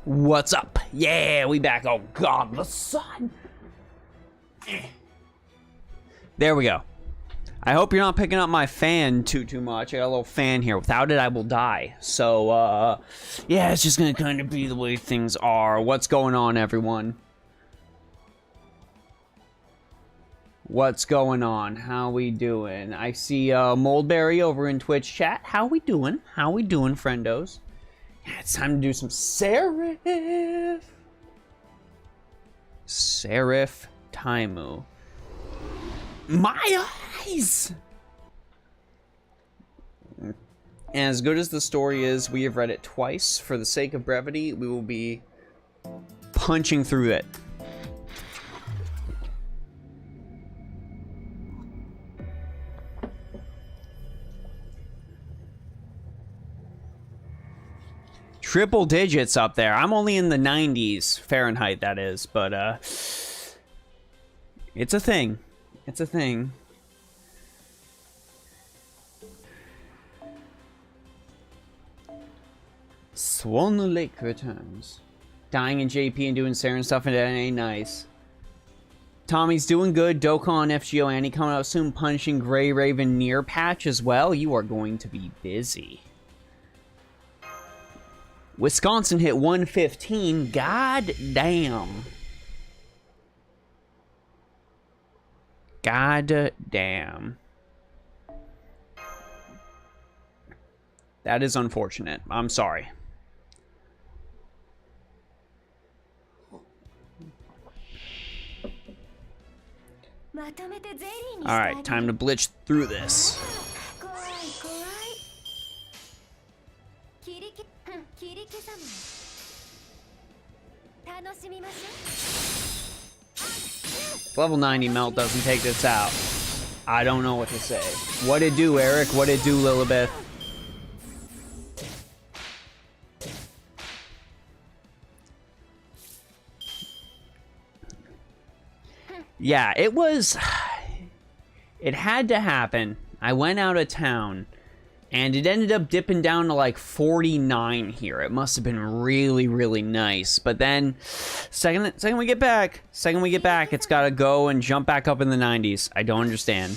What's up? Yeah, we back. Oh god, the sun. There we go. I hope you're not picking up my fan too much. I got a little fan here. Without it, I will die. So, yeah, it's just gonna kind of be the way things are. What's going on, everyone? What's going on? How we doing? I see Moldberry over in Twitch chat. How we doing? How we doing, friendos? Yeah, it's time to do some Seraph. Seraph Taimu. My eyes! As good as the story is, we have read it twice. For the sake of brevity, we will be punching through it. Triple digits up there. I'm only in the 90s Fahrenheit, that is, but it's a thing. It's a thing. Swan Lake returns. Dying in JP and doing Sarah and stuff, and that ain't nice. Tommy's doing good. Dokkan, FGO, Annie coming out soon. Punching Grey Raven near patch as well. You are going to be busy. Wisconsin hit 115. God damn. God damn. That is unfortunate. I'm sorry. Alright, time to blitz through this. Level 90 melt doesn't take this out. I don't know what to say. What it do, Eric? What it do, Lilibeth? Yeah, it was... It had to happen. I went out of town, and it ended up dipping down to like 49 here. It must have been really, really nice. But then, second we get back, it's got to go and jump back up in the 90s. I don't understand.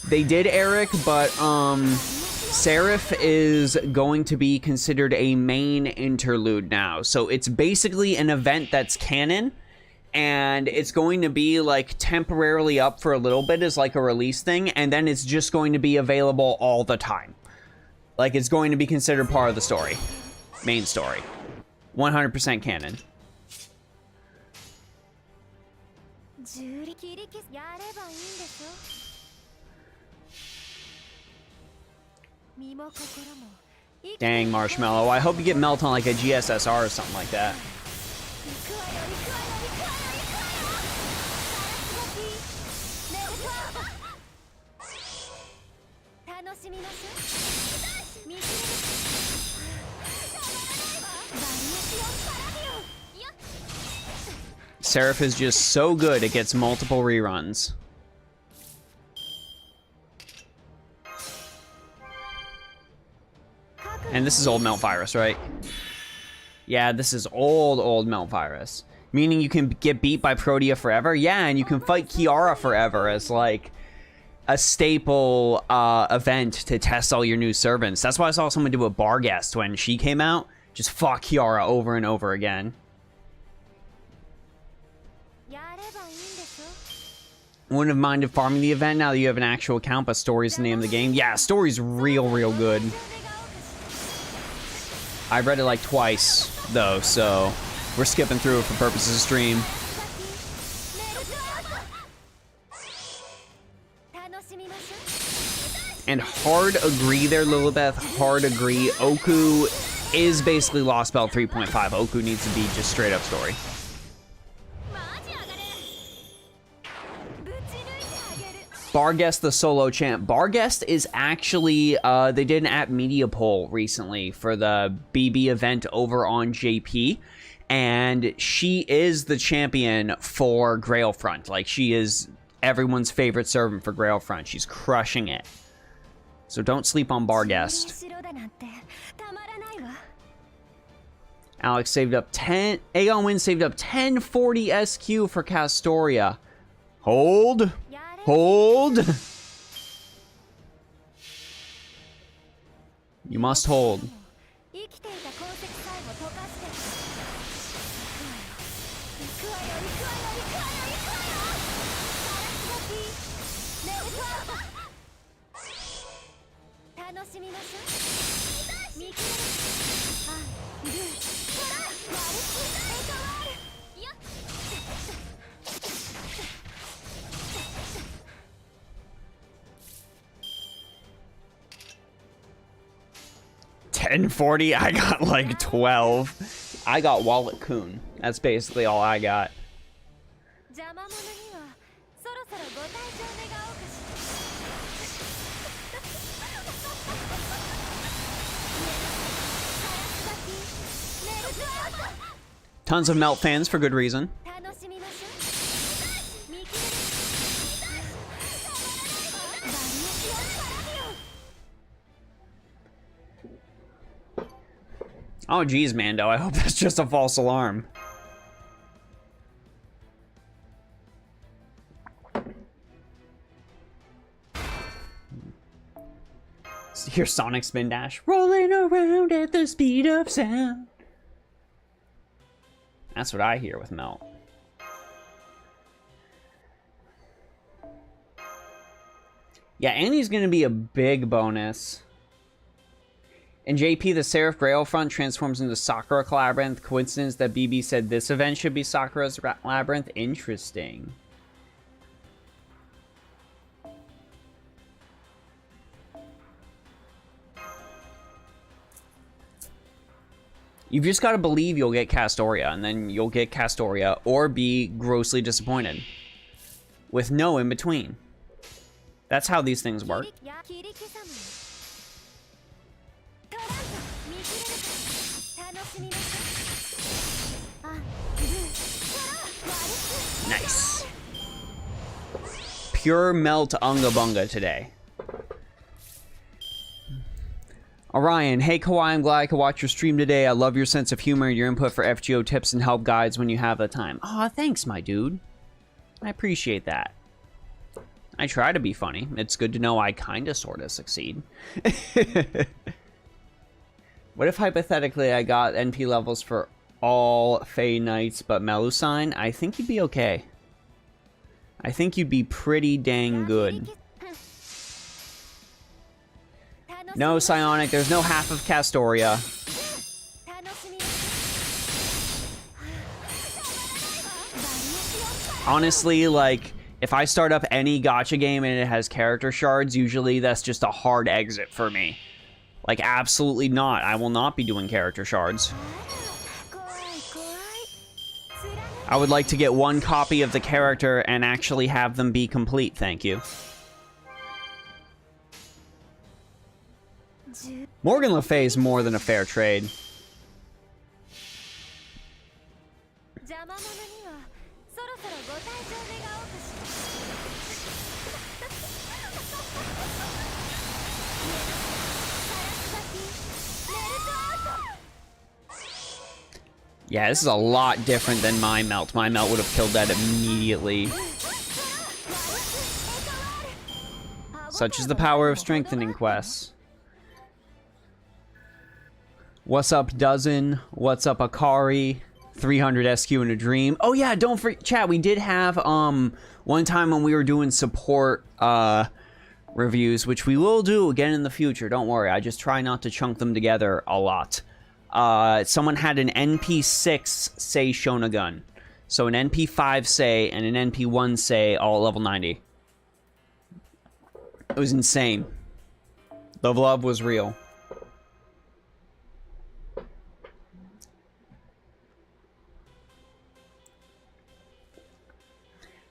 They did, Eric, but Seraph is going to be considered a main interlude now. So it's basically an event that's canon, and it's going to be like temporarily up for a little bit as like a release thing, and then it's just going to be available all the time. Like, it's going to be considered part of the story. Main story. 100% canon. Dang, Marshmallow. I hope you get melt on like a GSSR or something like that. Seraph is just so good, it gets multiple reruns. And this is old Melt Virus, right? Yeah, this is old Melt Virus. Meaning you can get beat by Protea forever? Yeah, and you can fight Kiara forever as, like, a staple event to test all your new servants. That's why I saw someone do a Barghest when she came out. Just fought Kiara over and over again. Wouldn't have minded farming the event now that you have an actual account, but Story's the name of the game. Yeah, Story's real good. I read it like twice, though, so we're skipping through it for purposes of stream. And hard agree there, Lilibeth. Hard agree. Oku is basically Lost Belt 3.5. Oku needs to be just straight up Story. Barghest the solo champ. Barghest is actually, they did an app media poll recently for the BB event over on JP, and she is the champion for Grailfront. Like, she is everyone's favorite servant for Grailfront. She's crushing it. So don't sleep on Barghest. Alex saved up 10. Aegon Win saved up 1040 SQ for Castoria. Hold. Hold. You must hold. $10.40. I got like 12. I got Wallet Coon. That's basically all I got. Tons of Melt fans for good reason. Oh geez, Mando, I hope that's just a false alarm. Hear Sonic Spin Dash rolling around at the speed of sound. That's what I hear with Melt. Yeah, Annie's gonna be a big bonus. In JP, the Seraph Grailfront transforms into Sakura Labyrinth. Coincidence that BB said this event should be Sakura's Labyrinth? Interesting. You've just got to believe you'll get Castoria, and then you'll get Castoria, or be grossly disappointed. With no in between. That's how these things work. Nice. Pure Melt Unga Bunga today. Orion, hey Kawhi, I'm glad I could watch your stream today. I love your sense of humor and your input for FGO tips and help guides when you have the time. Aw, thanks, my dude. I appreciate that. I try to be funny. It's good to know I kinda sorta succeed. What if hypothetically I got NP levels for all Fey Knights but Melusine? I think you'd be okay. I think you'd be pretty dang good. No, Psionic, there's no half of Castoria. Honestly, like, if I start up any gacha game and it has character shards, usually that's just a hard exit for me. Like, absolutely not. I will not be doing character shards. I would like to get one copy of the character and actually have them be complete, thank you. Morgan Le Fay is more than a fair trade. Yeah, this is a lot different than my Melt. My Melt would have killed that immediately. Such is the power of strengthening quests. What's up, Dozen? What's up, Akari? 300 SQ in a dream. Oh yeah, don't forget, chat, we did have one time when we were doing support reviews, which we will do again in the future. Don't worry, I just try not to chunk them together a lot. Someone had an NP6 Sei Shonagun. So an NP5 Sei and an NP1 Sei all at level 90. It was insane. The love was real.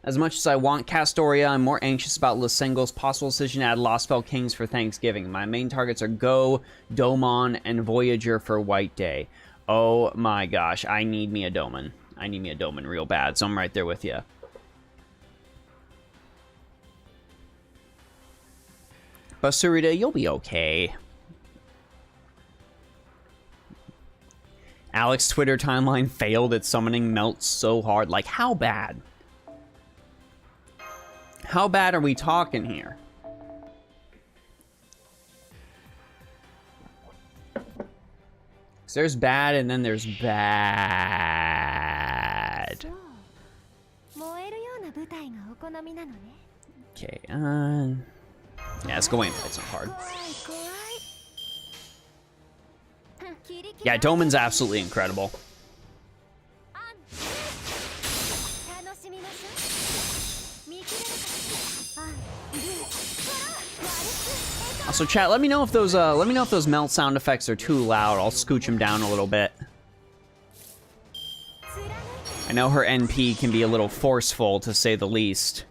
As much as I want Castoria, I'm more anxious about Lysengo's possible decision to add Lost Fell Kings for Thanksgiving. My main targets are Go, Domon, and Voyager for White Day. Oh my gosh, I need me a Domon. I need me a Domon real bad, so I'm right there with you. But Sarita, you'll be okay. Alex's Twitter timeline failed at summoning Melt so hard. Like, how bad? How bad are we talking here? So there's bad, and then there's bad. Okay, yeah, let's go in and fight some hard. Yeah, Doman's absolutely incredible. Also, chat, let me know if those melt sound effects are too loud. I'll scooch them down a little bit. I know her NP can be a little forceful, to say the least.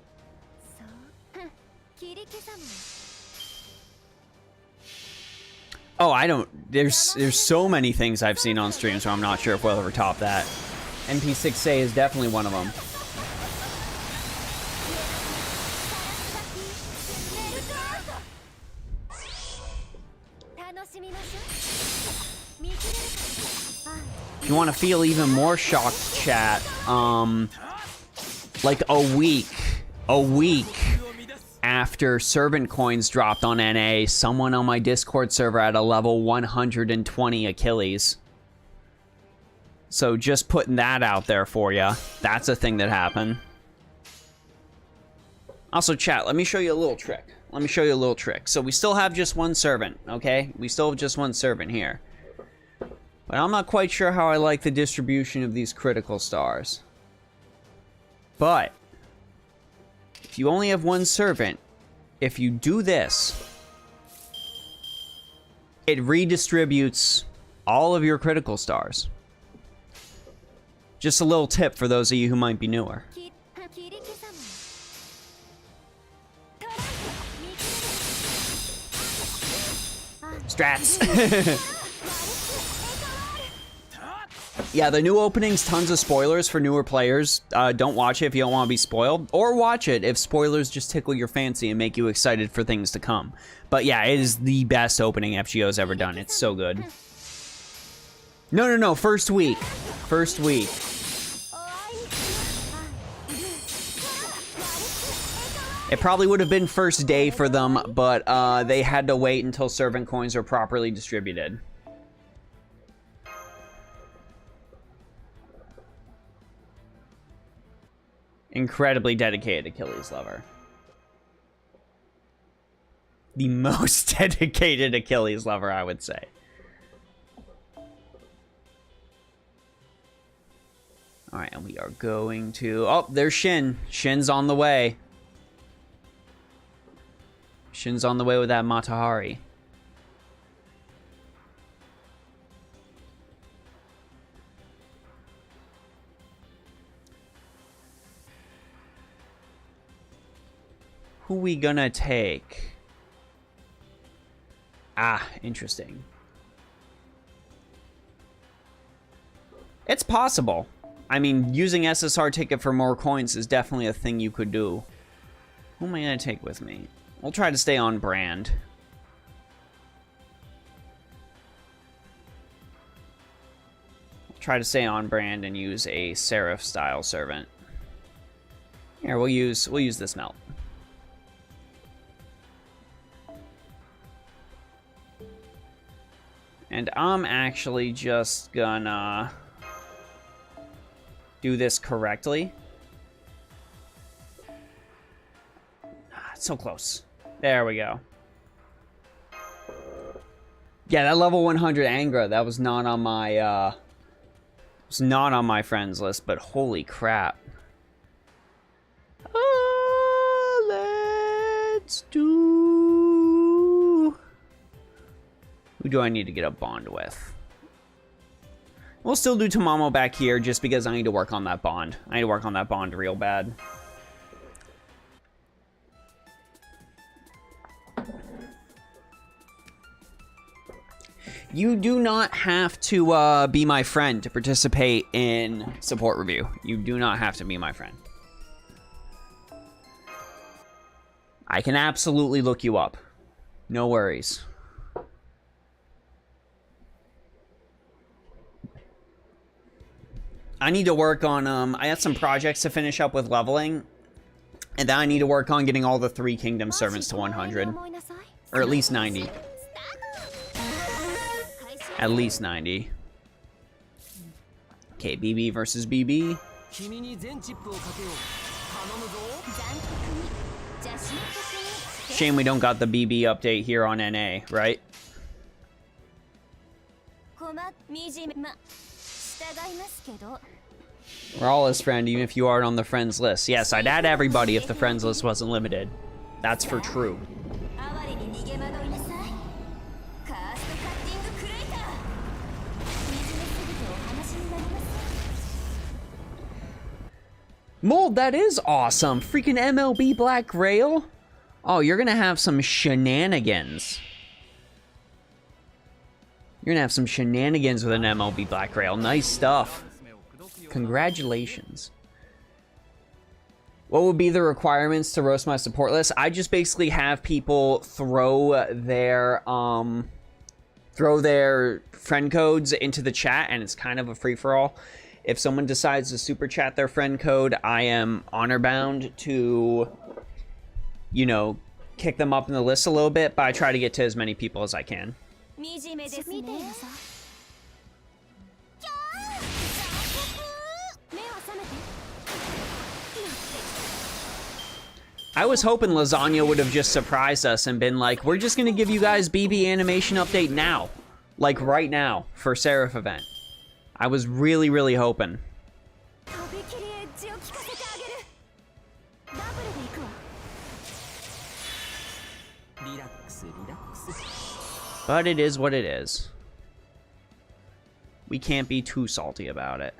Oh, I don't... There's so many things I've seen on stream, so I'm not sure if we'll ever top that. NP6A is definitely one of them. If you want to feel even more shocked, chat, like a week after servant coins dropped on NA, someone on my Discord server had a level 120 Achilles. So just putting that out there for you. That's a thing that happened. Also, chat, let me show you a little trick. Let me show you a little trick. So we still have just one servant, okay? We still have just one servant here. But I'm not quite sure how I like the distribution of these critical stars. But if you only have one servant, if you do this, it redistributes all of your critical stars. Just a little tip for those of you who might be newer. Strats! Yeah, the new opening's tons of spoilers for newer players. Don't watch it if you don't want to be spoiled. Or watch it if spoilers just tickle your fancy and make you excited for things to come. But yeah, it is the best opening FGO's ever done. It's so good. No, first week. First week. It probably would have been first day for them, but they had to wait until servant coins were properly distributed. Incredibly dedicated Achilles lover. The most dedicated Achilles lover, I would say. Alright, and we are going to... Oh, there's Shin. Shin's on the way. Shin's on the way with that Matahari. Who we gonna take? Ah, interesting. It's possible. I mean, using SSR ticket for more coins is definitely a thing you could do. Who am I gonna take with me? We'll try to stay on brand. We'll try to stay on brand and use a Seraph style servant. Here, we'll use this melt. And I'm actually just gonna do this correctly. Ah, it's so close. There we go. Yeah, that level 100 Angra, that was not on my friends list, but holy crap. Let's do... Who do I need to get a bond with? We'll still do Tamamo back here just because I need to work on that bond. I need to work on that bond real bad. You do not have to be my friend to participate in support review. You do not have to be my friend. I can absolutely look you up. No worries. I need to work on, I have some projects to finish up with leveling. And then I need to work on getting all the 3 Kingdom servants to 100. Or at least 90. At least 90. Okay, BB versus BB. Shame we don't got the BB update here on NA, right? We're all his friend, even if you aren't on the friends list. Yes, I'd add everybody if the friends list wasn't limited. That's for true. Mold, that is awesome. Freaking MLB Black Grail. Oh, you're gonna have some shenanigans. You're gonna have some shenanigans with an MLB Black Grail. Nice stuff. Congratulations. What would be the requirements to roast my support list? I just basically have people throw their friend codes into the chat, and it's kind of a free-for-all. If someone decides to super chat their friend code, I am honor bound to, you know, kick them up in the list a little bit, but I try to get to as many people as I can. I was hoping Lasagna would have just surprised us and been like, we're just gonna give you guys BB animation update now. Like right now, for Seraph event. I was really, really hoping. But it is what it is. We can't be too salty about it.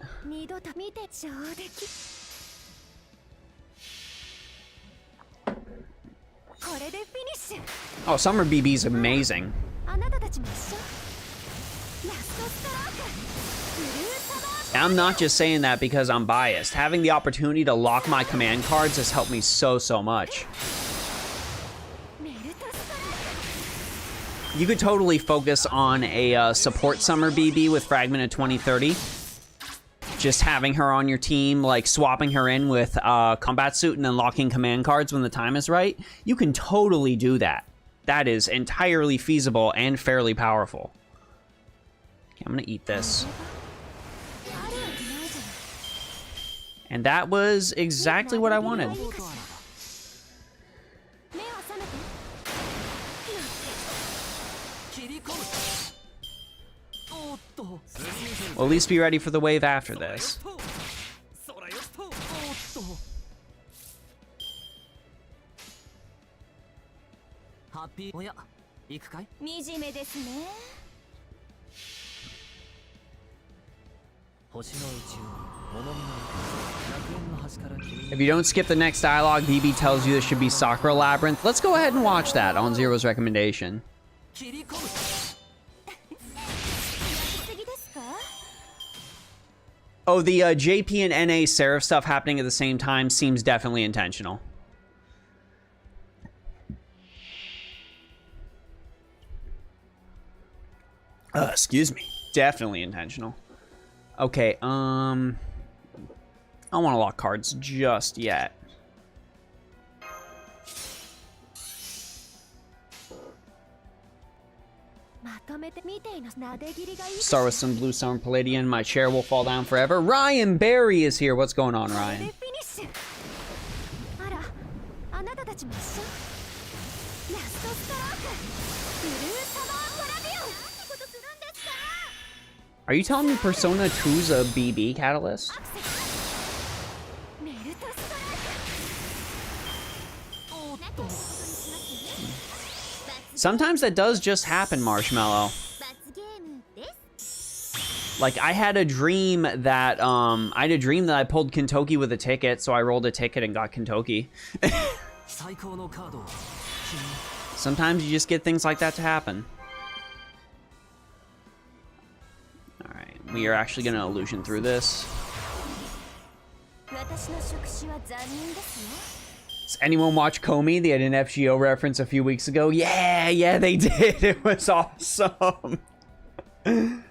Oh, Summer BB's amazing. I'm not just saying that because I'm biased. Having the opportunity to lock my command cards has helped me so much. You could totally focus on a support Summer BB with Fragment of 2030. Just having her on your team, like swapping her in with Combat Suit and then locking command cards when the time is right. You can totally do that. That is entirely feasible and fairly powerful. Okay, I'm gonna eat this. And that was exactly what I wanted. Well, at least be ready for the wave after this. If you don't skip the next dialogue, BB tells you this should be Sakura Labyrinth. Let's go ahead and watch that on Zero's recommendation. Oh, the JP and NA Seraph stuff happening at the same time seems definitely intentional. Excuse me. Definitely intentional. Okay, I don't want to lock cards just yet. Start with some Blue Summer Palladian. My chair will fall down forever. Ryan Barry is here. What's going on, Ryan? Are you telling me Persona 2's a BB catalyst? Sometimes that does just happen, Marshmallow. Like, I had a dream that, I pulled Kentucky with a ticket, so I rolled a ticket and got Kentucky. Sometimes you just get things like that to happen. Alright, we are actually going to illusion through this. Does anyone watch Comey? They had an FGO reference a few weeks ago. Yeah, they did. It was awesome. You'll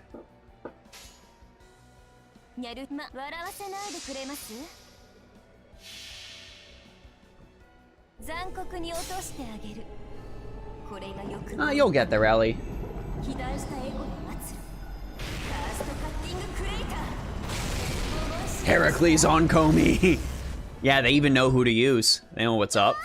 get there, Ellie. Heracles on Comey. Yeah, they even know who to use. They know what's up.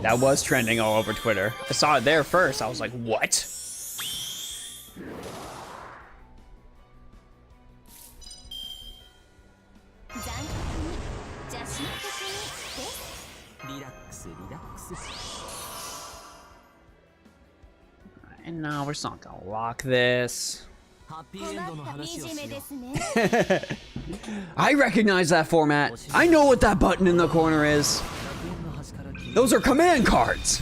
That was trending all over Twitter. I saw it there first. I was like, what? And no, we're just not gonna lock this. I recognize that format. I know what that button in the corner is. Those are command cards.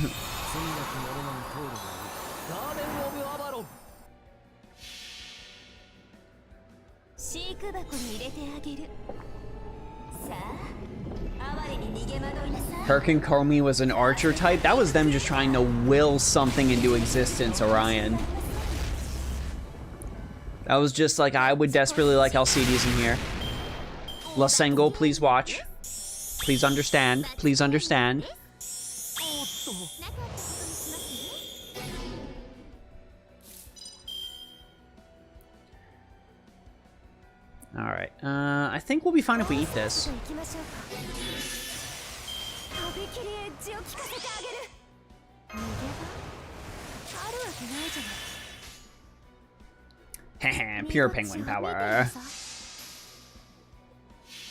Herc and Comey was an archer type. That was them just trying to will something into existence, Orion. That was just like, I would desperately like Alcides in here. Lasengo, please watch. Please understand. Please understand. Alright, I think we'll be fine if we eat this. Pure penguin power.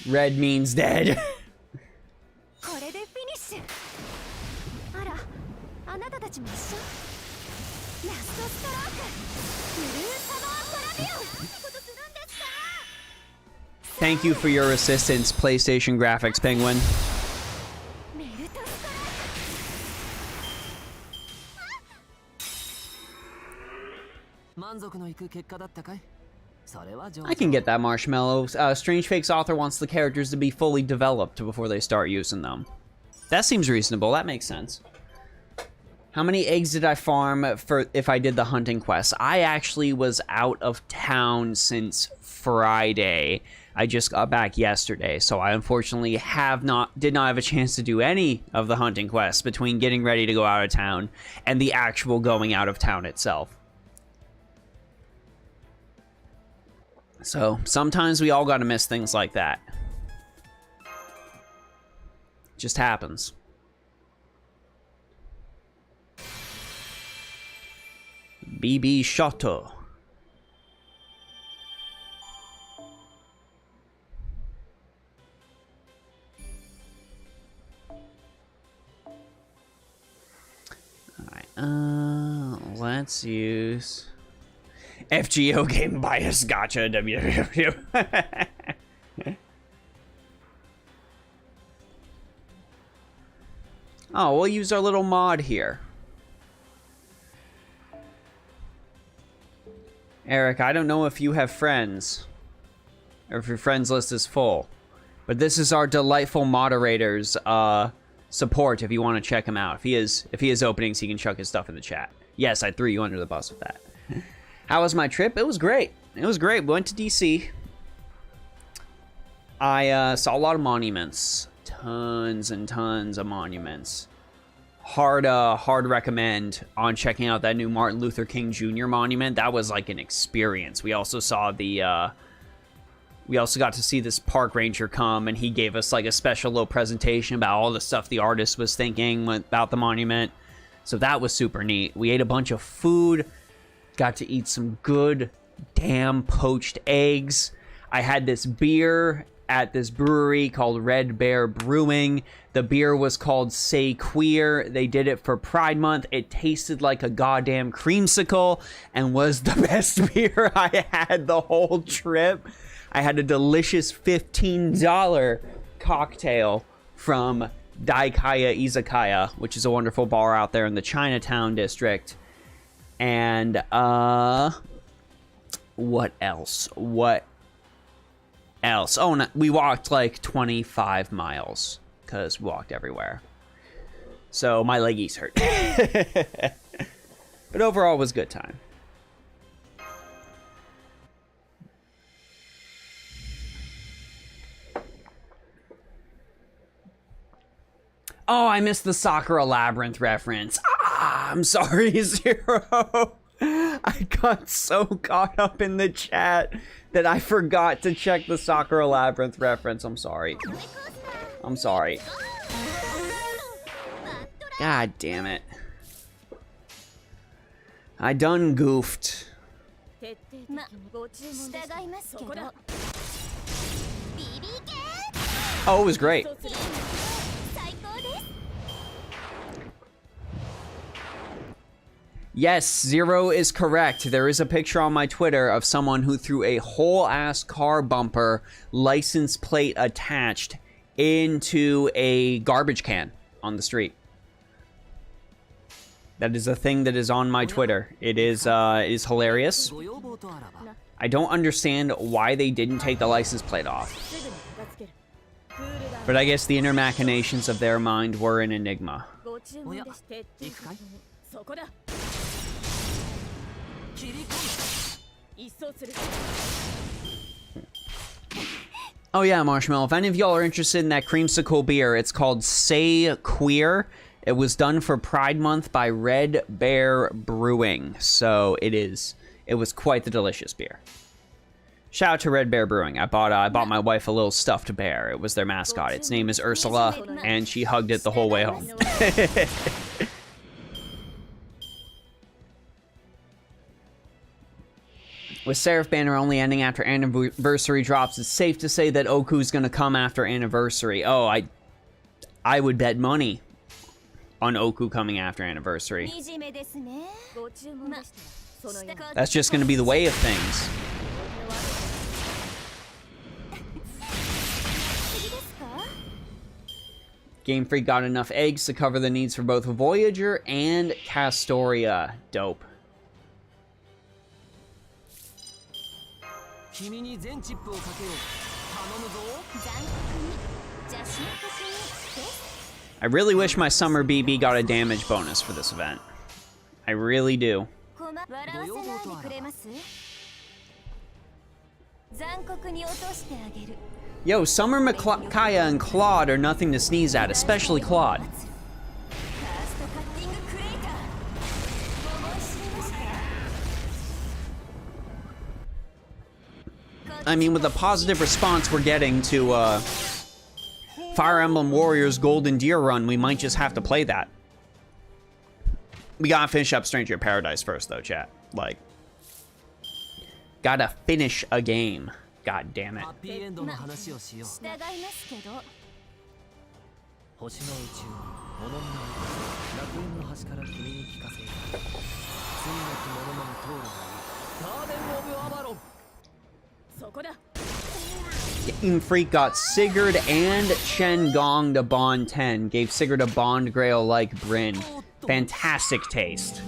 Red means dead. Thank you for your assistance, PlayStation Graphics Penguin. I can get that, Marshmallow. Strange Fake's author wants the characters to be fully developed before they start using them. That seems reasonable. That makes sense. How many eggs did I farm for if I did the hunting quest? I actually was out of town since Friday. I just got back yesterday, so I unfortunately did not have a chance to do any of the hunting quests between getting ready to go out of town and the actual going out of town itself. So sometimes we all gotta miss things like that. Just happens. BB Shoto. Alright, let's use FGO game bias Gacha WWW. Oh, we'll use our little mod here. Eric, I don't know if you have friends, or if your friends list is full, but this is our delightful moderator's support if you want to check him out. If he has openings, he can chuck his stuff in the chat. Yes, I threw you under the bus with that. How was my trip? It was great. It was great. We went to DC. I saw a lot of monuments. Tons and tons of monuments. Hard recommend on checking out that new Martin Luther King Jr. monument. That was like an experience. We also saw we also got to see this park ranger come, and he gave us like a special little presentation about all the stuff the artist was thinking about the monument. So that was super neat. We ate a bunch of food, got to eat some good damn poached eggs. I had this beer at this brewery called Red Bear Brewing. The beer was called Say Queer. They did it for Pride Month. It tasted like a goddamn creamsicle and was the best beer I had the whole trip. I had a delicious $15 cocktail from Daikaya Izakaya, which is a wonderful bar out there in the Chinatown district. And what else? What else? Oh, no, we walked like 25 miles because we walked everywhere. So my leggies hurt. But overall, it was a good time. Oh, I missed the Sakura Labyrinth reference. Ah, I'm sorry, Zero. I got so caught up in the chat that I forgot to check the Sakura Labyrinth reference. I'm sorry. I'm sorry. God damn it. I done goofed. Oh, it was great. Yes, Zero is correct. There is a picture on my Twitter of someone who threw a whole-ass car bumper, license plate attached, into a garbage can on the street. That is a thing that is on my Twitter. It is hilarious. I don't understand why they didn't take the license plate off. But I guess the inner machinations of their mind were an enigma. Oh yeah, Marshmallow, if any of y'all are interested in that creamsicle beer, it's called Say Queer. It was done for Pride Month by Red Bear Brewing. So it was quite the delicious beer. Shout out to Red Bear Brewing. I bought my wife a little stuffed bear. It was their mascot. Its name is Ursula, and she hugged it the whole way home. With Seraph banner only ending after anniversary drops, it's safe to say that Oku's gonna come after anniversary. Oh, I would bet money on Oku coming after anniversary. That's just gonna be the way of things. Game Freak got enough eggs to cover the needs for both Voyager and Castoria. Dope. I really wish my Summer BB got a damage bonus for this event. I really do. Yo, Summer, Micaiah, and Claude are nothing to sneeze at, especially Claude. I mean, with the positive response we're getting to Fire Emblem Warriors Golden Deer Run, we might just have to play that. We gotta finish up Stranger in Paradise first, though, chat. Like, gotta finish a game. God damn it. Game Freak got Sigurd and Shen Gong to Bond 10. Gave Sigurd a Bond Grail like Bryn. Fantastic taste.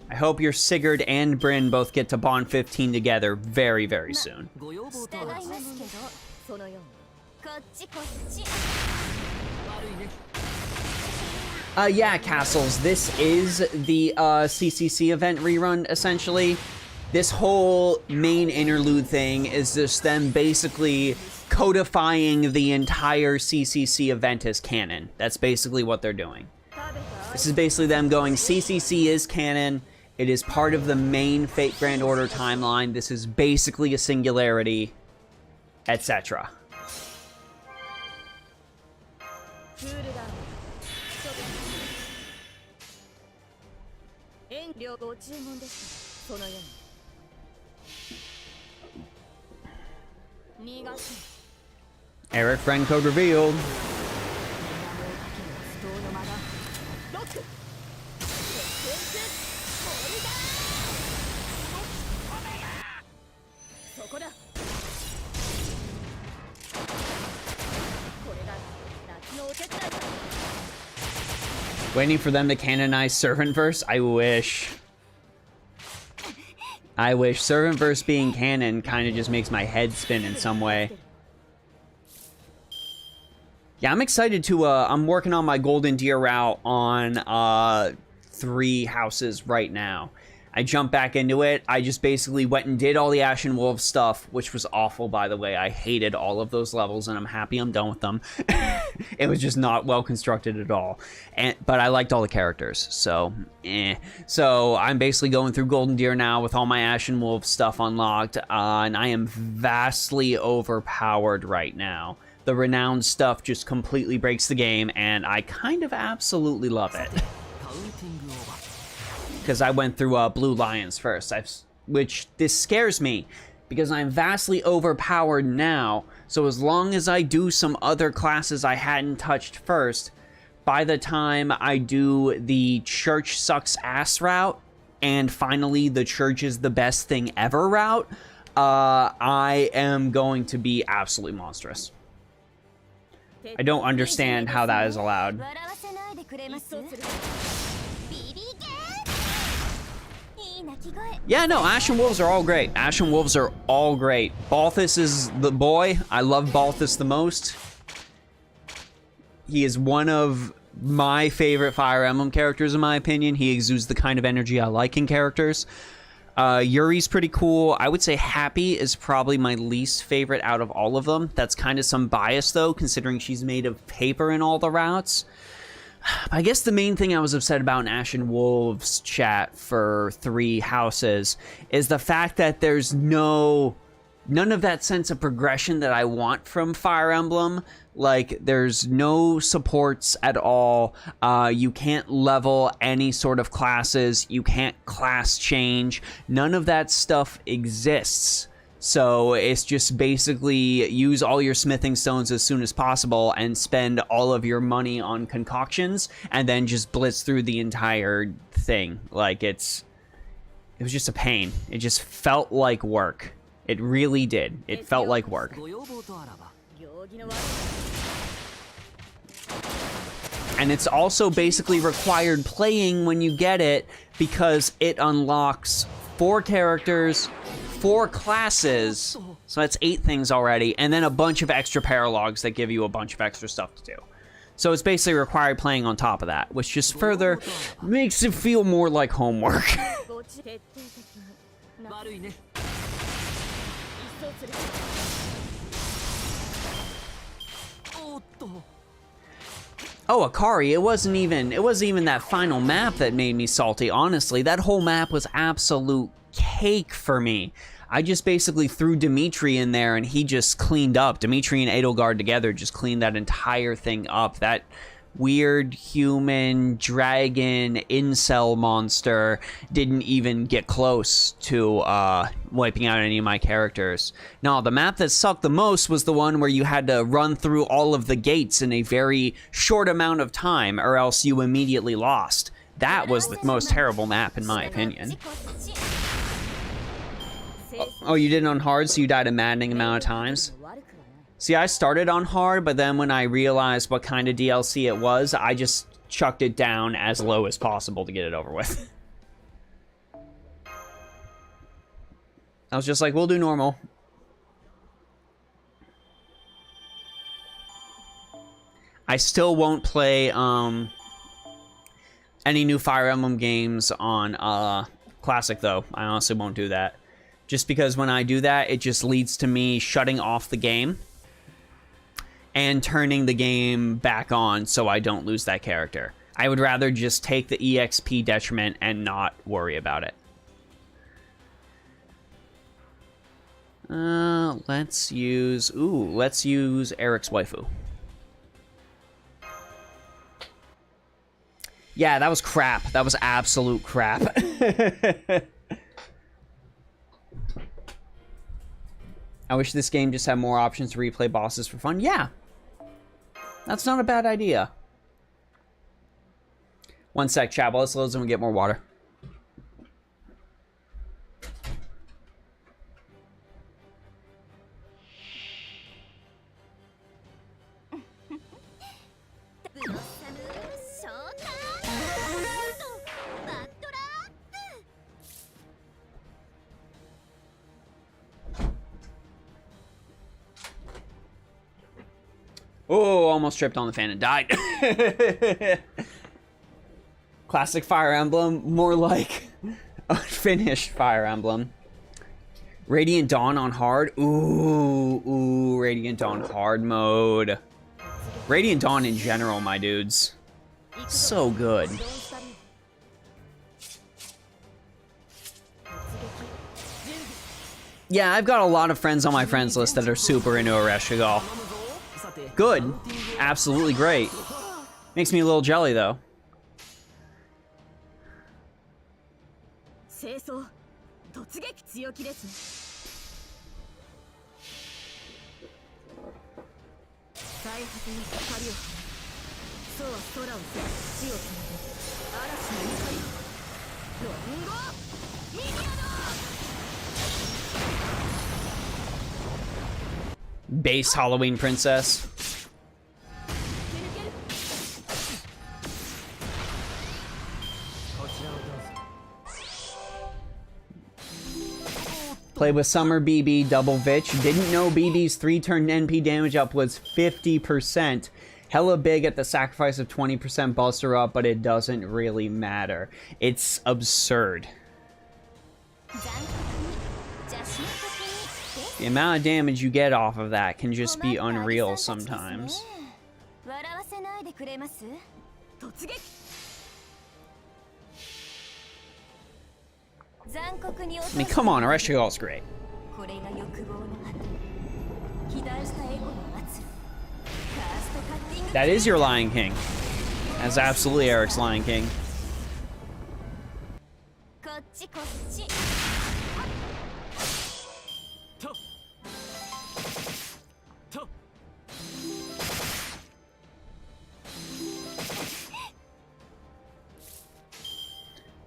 I hope your Sigurd and Bryn both get to Bond 15 together very, very soon. Yeah, Castles, this is the CCC event rerun, essentially. This whole main interlude thing is just them basically codifying the entire CCC event as canon. That's basically what they're doing. This is basically them going, CCC is canon. It is part of the main Fate Grand Order timeline. This is basically a singularity, etc. Eric friend code revealed. Waiting for them to canonize Servant Verse? I wish. I wish Servant verse being canon kind of just makes my head spin in some way. Yeah, I'm excited to, I'm working on my Golden Deer route on, 3 houses right now. I jumped back into it. I just basically went and did all the Ashen Wolf stuff, which was awful, by the way. I hated all of those levels, and I'm happy I'm done with them. It was just not well constructed at all. But I liked all the characters, so, So I'm basically going through Golden Deer now with all my Ashen Wolf stuff unlocked, and I am vastly overpowered right now. The renowned stuff just completely breaks the game, and I kind of absolutely love it. Because I went through Blue Lions first, which this scares me because I'm vastly overpowered now. So as long as I do some other classes I hadn't touched first, by the time I do the church sucks ass route and finally the church is the best thing ever route, I am going to be absolutely monstrous. I don't understand how that is allowed. Yeah, no, Ashen Wolves are all great. Ashen Wolves are all great. Balthus is the boy. I love Balthus the most. He is one of my favorite Fire Emblem characters, in my opinion. He exudes the kind of energy I like in characters. Yuri's pretty cool. I would say Happy is probably my least favorite out of all of them. That's kind of some bias, though, considering she's made of paper in all the routes. I guess the main thing I was upset about in Ashen Wolves chat for 3 houses is the fact that there's none of that sense of progression that I want from Fire Emblem. Like, there's no supports at all. You can't level any sort of classes. You can't class change. None of that stuff exists. So it's just basically use all your smithing stones as soon as possible and spend all of your money on concoctions and then just blitz through the entire thing. Like, it was just a pain. It just felt like work. It really did. It felt like work. And it's also basically required playing when you get it because it unlocks 4 characters, 4 classes, so that's 8 things already, and then a bunch of extra paralogs that give you a bunch of extra stuff to do. So it's basically required playing on top of that, which just further makes it feel more like homework. Oh, Akari, it wasn't even that final map that made me salty, honestly. That whole map was absolute cake for me. I just basically threw Dimitri in there and he just cleaned up. Dimitri and Edelgard together just cleaned that entire thing up. That weird human dragon incel monster didn't even get close to wiping out any of my characters. No, the map that sucked the most was the one where you had to run through all of the gates in a very short amount of time or else you immediately lost. That was the most terrible map in my opinion. Oh, you did it on hard, so you died a maddening amount of times? See, I started on hard, but then when I realized what kind of DLC it was, I just chucked it down as low as possible to get it over with. I was just like, we'll do normal. I still won't play any new Fire Emblem games on Classic, though. I honestly won't do that. Just because when I do that, it just leads to me shutting off the game and turning the game back on so I don't lose that character. I would rather just take the EXP detriment and not worry about it. Let's use Eric's waifu. Yeah, that was crap. That was absolute crap. I wish this game just had more options to replay bosses for fun. Yeah. That's not a bad idea. One sec, chat. While this loads and we get more water. Oh, almost tripped on the fan and died. Classic Fire Emblem, more like unfinished Fire Emblem. Radiant Dawn on hard. Ooh, Radiant Dawn hard mode. Radiant Dawn in general, my dudes. So good. Yeah, I've got a lot of friends on my friends list that are super into Ereshkigal. Good. Absolutely great. Makes me a little jelly, though. Base Halloween princess. Play with Summer BB, double Vitch. Didn't know BB's 3-turn NP damage up was 50%. Hella big at the sacrifice of 20% buster up, but it doesn't really matter. It's absurd. The amount of damage you get off of that can just be unreal sometimes. I mean, come on, Ereshkigal's great. That is your Lion King. That's absolutely Eric's Lion King.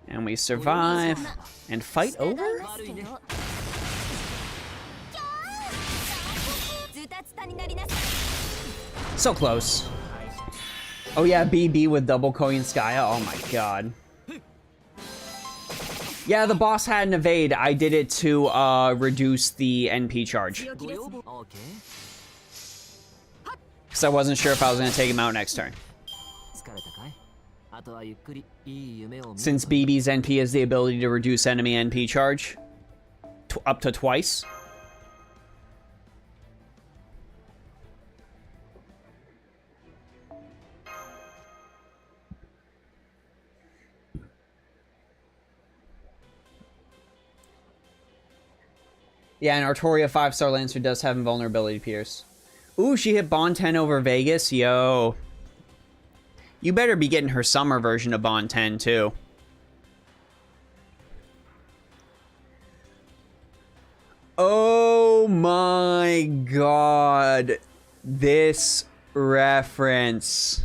And we survive and fight over? So close. Oh yeah, BB with double Koyanskaya. Oh my god. Yeah, the boss had an evade. I did it to reduce the NP charge. Because I wasn't sure if I was going to take him out next turn. Since BB's NP has the ability to reduce enemy NP charge up to twice. Yeah, and Artoria 5-star Lancer does have invulnerability pierce. Ooh, she hit Bond 10 over Vegas. Yo. You better be getting her summer version of Bond 10, too. Oh my god. This reference.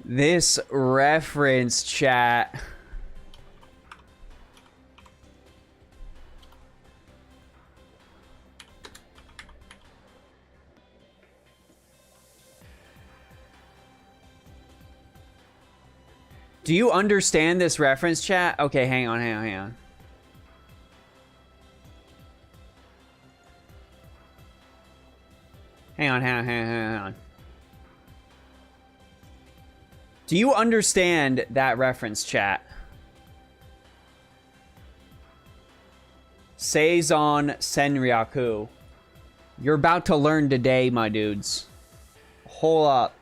This reference, chat. Do you understand this reference, chat? Okay, hang on. Hang on. Do you understand that reference, chat? Seizon Senryaku. You're about to learn today, my dudes. Hold up.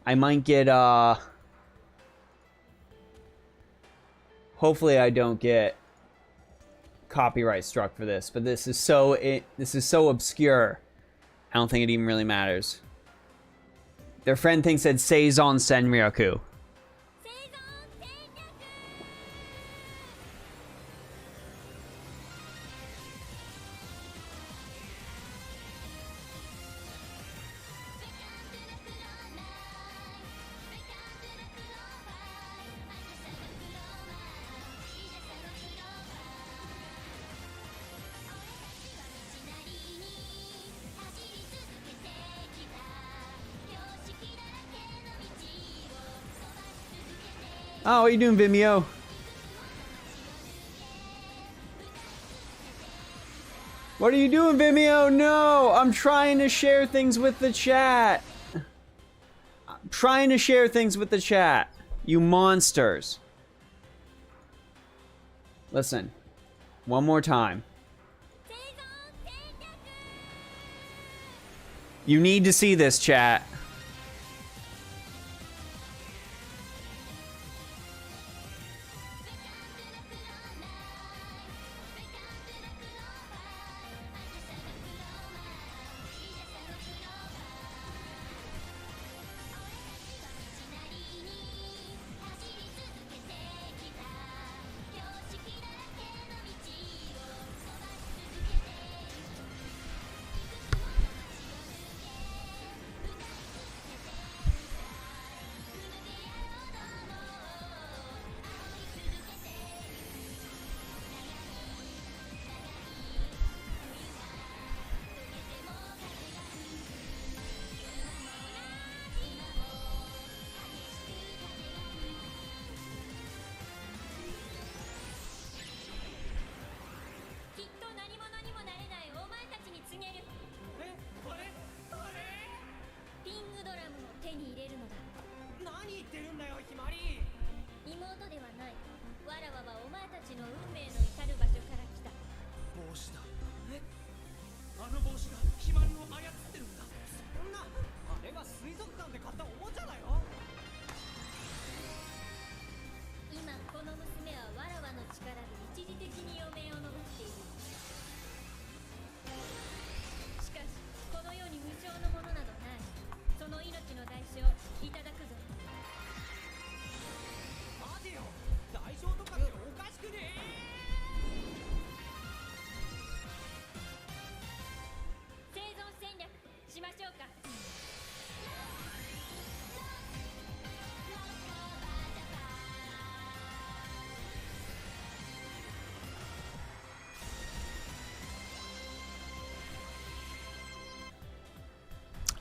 I might get, hopefully I don't get copyright struck for this, but this is so obscure. I don't think it even really matters. Their friend thinks it Seizon Senryaku. Oh, what are you doing, Vimeo? What are you doing, Vimeo? No! I'm trying to share things with the chat. I'm trying to share things with the chat. You monsters. Listen. One more time. You need to see this, chat.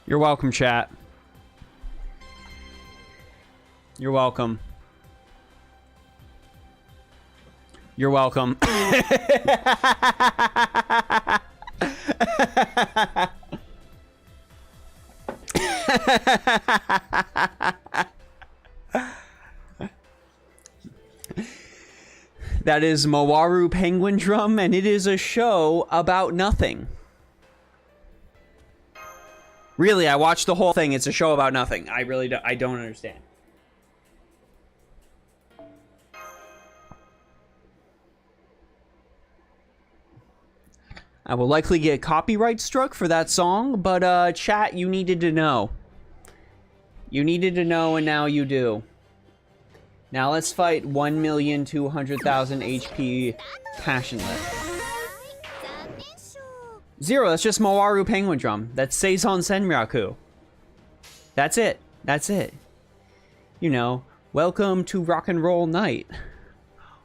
You're welcome, chat. You're welcome. You're welcome. That is Mawaru Penguin Drum, and it is a show about nothing. Really, I watched the whole thing. It's a show about nothing. I really don't, I don't understand. I will likely get copyright struck for that song, but chat, you needed to know. You needed to know, and now you do. Now let's fight 1,200,000 HP Passionless. 0, that's just Mawaru Penguin Drum. That's Seizon Senryaku. That's it. That's it. You know, welcome to Rock and Roll Night.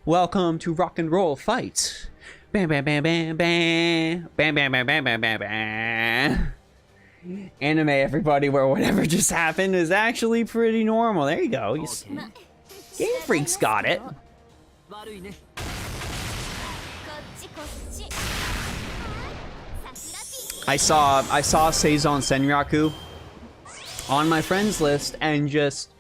Welcome to Rock and Roll Fights. Bam, bam, bam, bam, bam. Bam, bam, bam, bam, bam, bam, bam. Anime, everybody, where whatever just happened is actually pretty normal. There you go. You see. Game Freak's got it. I saw Seizon Senryaku on my friends list, and just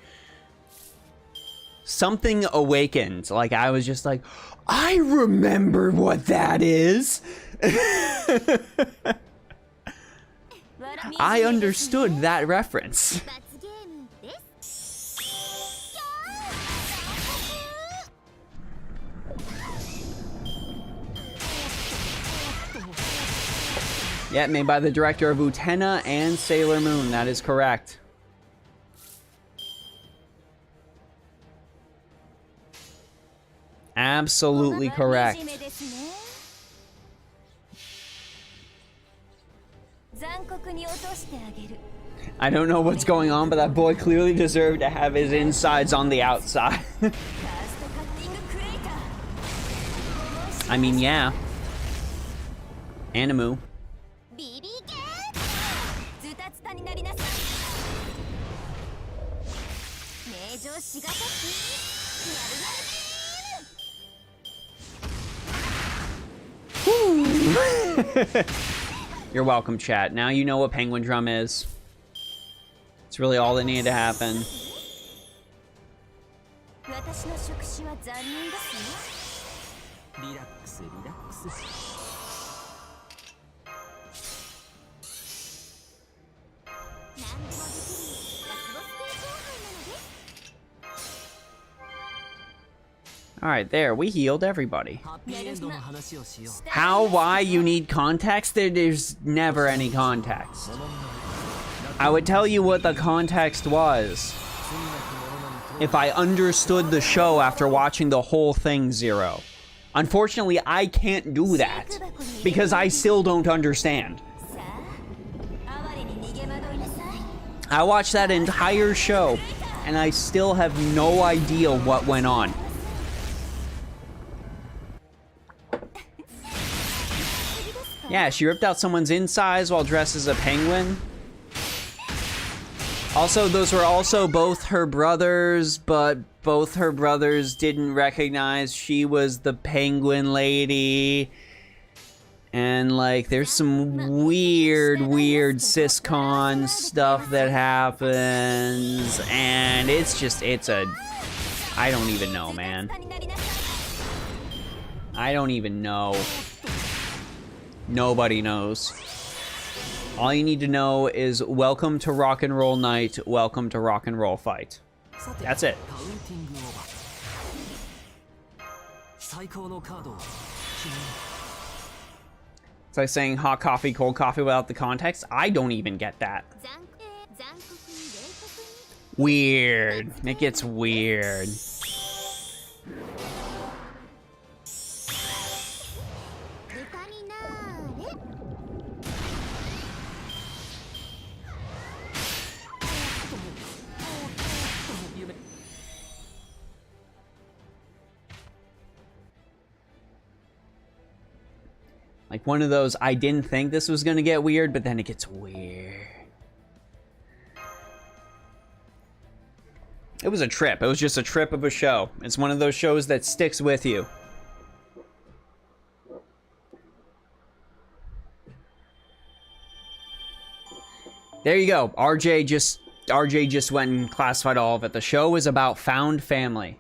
something awakened. Like, I was just like, I remember what that is. I understood that reference. Yeah, made by the director of Utena and Sailor Moon. That is correct. Absolutely correct. I don't know what's going on, but that boy clearly deserved to have his insides on the outside. I mean, yeah. Animu. You're welcome, chat. Now you know what penguin drum is. It's really all that needed to happen. Alright, there. We healed everybody. How, why you need context? There's never any context. I would tell you what the context was if I understood the show after watching the whole thing, Zero. Unfortunately, I can't do that because I still don't understand. I watched that entire show and I still have no idea what went on. Yeah, she ripped out someone's insides while dressed as a penguin. Also, those were also both her brothers, but both her brothers didn't recognize she was the penguin lady. And, like, there's some weird siscon stuff that happens. And it's just, I don't even know, man. I don't even know. Nobody knows. All you need to know is welcome to Rock and Roll Night, welcome to Rock and Roll Fight. That's it. It's like saying hot coffee, cold coffee without the context. I don't even get that. Weird. It gets weird. Like one of those, I didn't think this was gonna get weird, but then it gets weird. It was a trip. It was just a trip of a show. It's one of those shows that sticks with you. There you go. RJ just went and classified all of it. The show is about found family.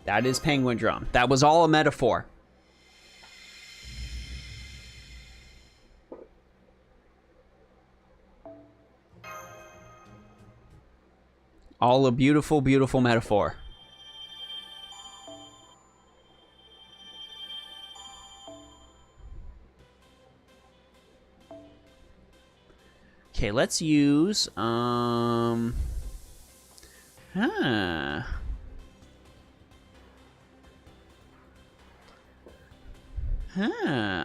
That is penguin drum. That was all a metaphor. All a beautiful, beautiful metaphor. Okay, let's use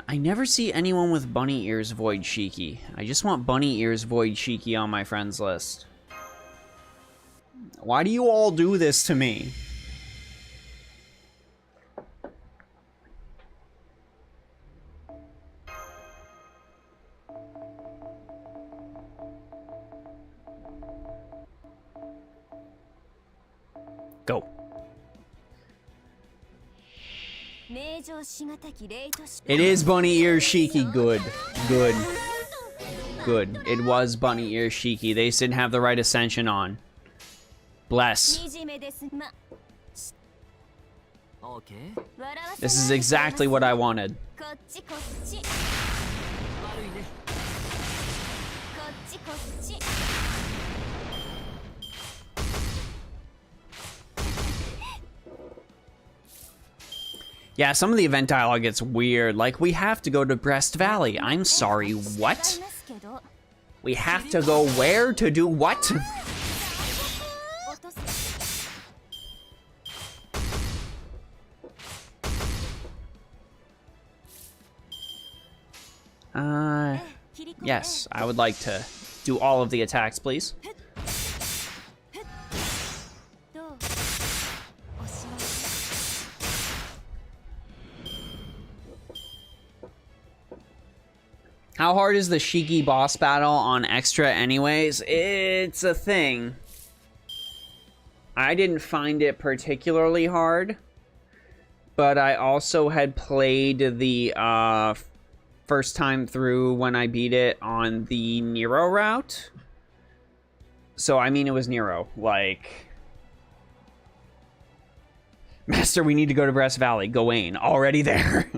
I never see anyone with bunny ears void Shiki. I just want bunny ears void Shiki on my friends list. Why do you all do this to me? Go. It is bunny ear Shiki. Good. Good. Good. It was bunny ear Shiki. They just didn't have the right ascension on. Bless. This is exactly what I wanted. Yeah, some of the event dialogue gets weird. Like, we have to go to Breast Valley. I'm sorry, what? We have to go where to do what? Yes, I would like to do all of the attacks, please. How hard is the Shiki boss battle on Extra anyways? It's a thing. I didn't find it particularly hard, but I also had played the first time through when I beat it on the Nero route. So, I mean, it was Nero. Like, Master, we need to go to Brass Valley. Gawain, already there.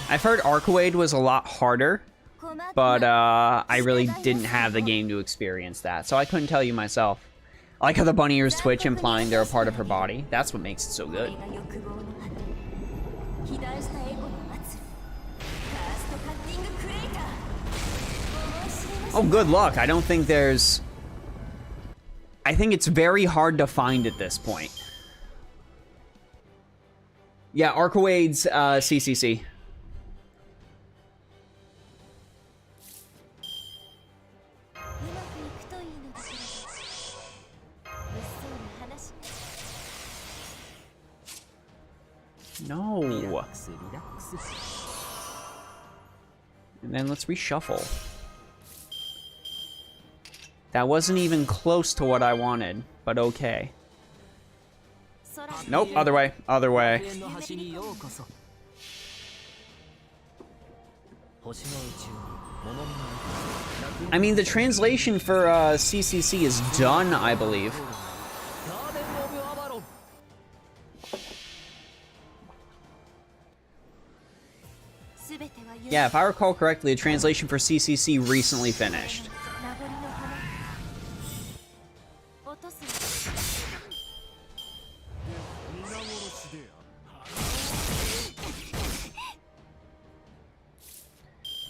I've heard Arcade was a lot harder, but I really didn't have the game to experience that, so I couldn't tell you myself. I like how the bunny ears twitch, implying they're a part of her body. That's what makes it so good. Oh, good luck. I don't think there's... I think it's very hard to find at this point. Yeah, Arcade's CCC. No. And then let's reshuffle. That wasn't even close to what I wanted, but okay. Nope, other way, other way. I mean, the translation for CCC is done, I believe. Yeah, if I recall correctly, the translation for CCC recently finished.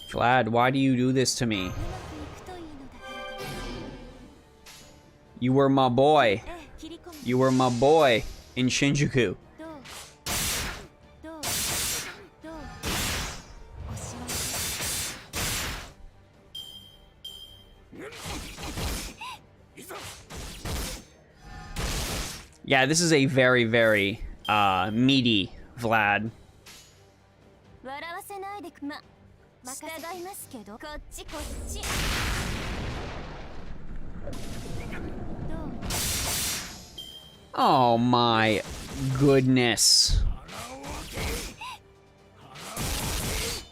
Vlad, why do you do this to me? You were my boy. You were my boy in Shinjuku. Yeah, this is a very, very meaty Vlad. Oh my goodness.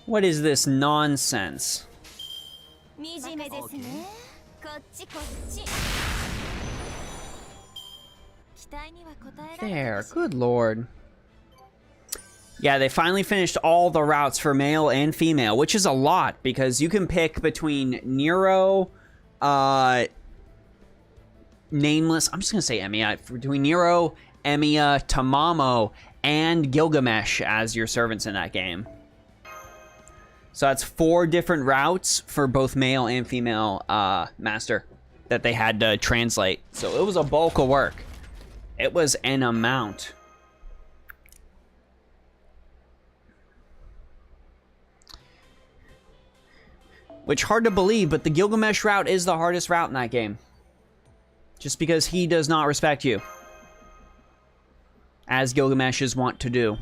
What is this nonsense? There, good lord. Yeah, they finally finished all the routes for male and female, which is a lot, because you can pick between Nero, Nameless, I'm just gonna say Emiya, between Nero, Emiya, Tamamo, and Gilgamesh as your servants in that game. So that's 4 different routes for both male and female master that they had to translate. So it was a bulk of work. It was an amount. Which, hard to believe, but the Gilgamesh route is the hardest route in that game. Just because he does not respect you. As Gilgamesh is wont to do.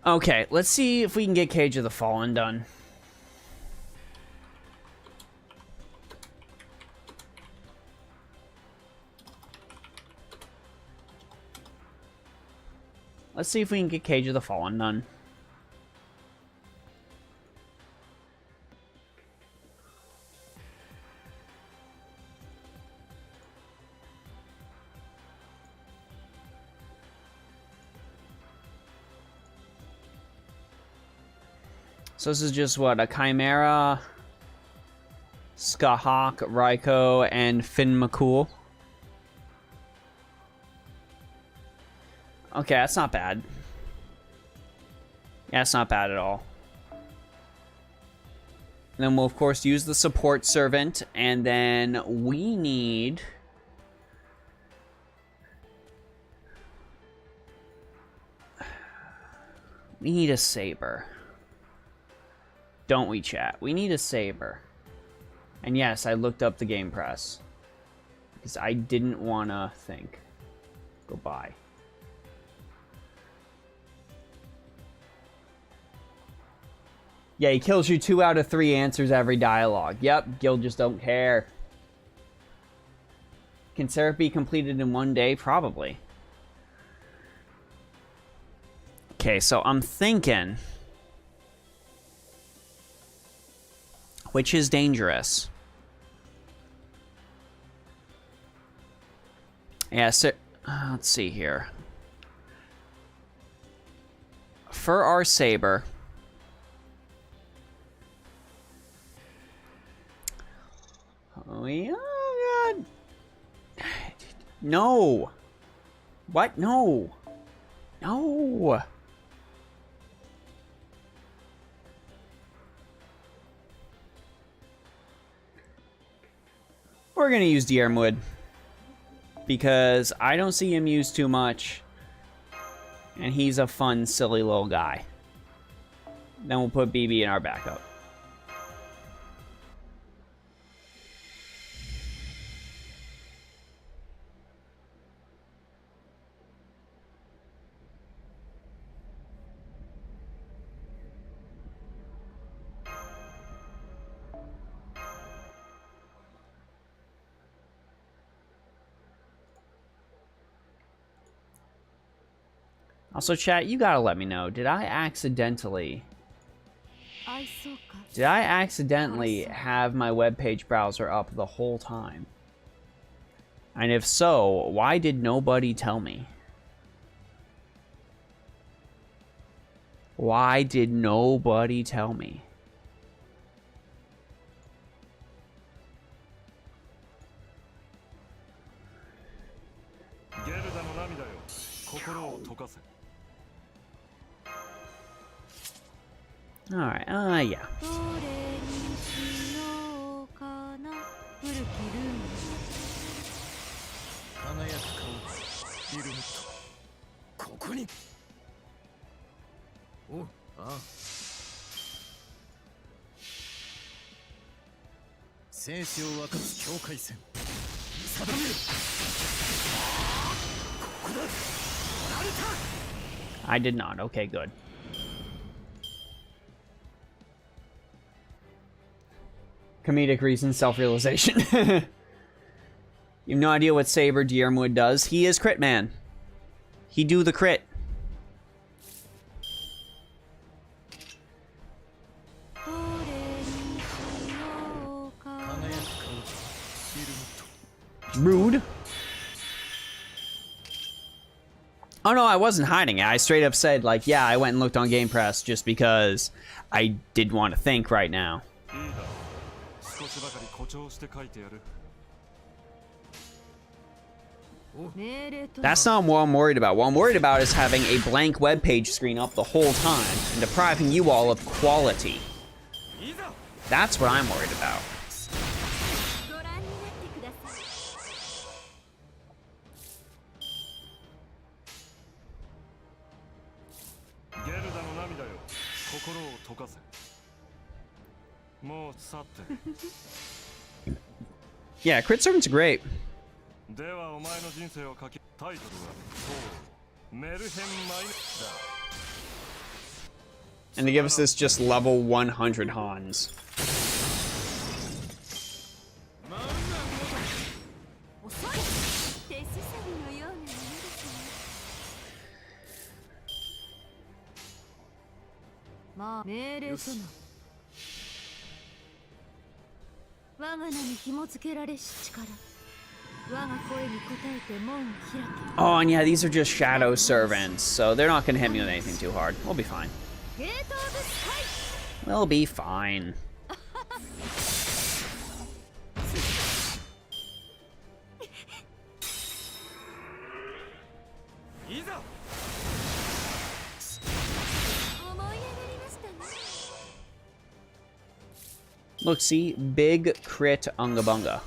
Okay, let's see if we can get Cage of the Fallen done. Let's see if we can get Cage of the Fallen done. So this is just what, a Chimera, Skahawk, Raikou, and Finn McCool. Okay, that's not bad. Yeah, that's not bad at all. And then we'll, of course, use the support servant. And then we need... We need a saber. Don't we, chat? We need a saber. And yes, I looked up the game press. Because I didn't want to think. Goodbye. Yeah, he kills you 2 out of 3 answers every dialogue. Yep, Gil just don't care. Can Seraph be completed in 1 day? Probably. Okay, so I'm thinking... Which is dangerous? Yeah, so... let's see here. For our saber... Oh, yeah, God. No. What? No. No. We're going to use Diarmuid. Because I don't see him used too much. And he's a fun, silly little guy. Then we'll put BB in our backup. Also, chat, you gotta let me know. Did I accidentally have my web page browser up the whole time? And if so, why did nobody tell me? Why did nobody tell me? Alright, yeah. I did not. Okay, good. Comedic reason, self-realization. You have no idea what Saber Diarmuid does. He is Crit Man. He do the crit. Rude. Oh no, I wasn't hiding it. I straight up said, like, yeah, I went and looked on Game Press just because I didn't want to think right now. That's not what I'm worried about. What I'm worried about is having a blank web page screen up the whole time and depriving you all of quality. That's what I'm worried about. Yeah, Crit Servant's great. And to give us this just level 100 Hans. Oh, and yeah, these are just shadow servants, so they're not gonna hit me with anything too hard. We'll be fine. We'll be fine. Look, see? Big crit unga bunga.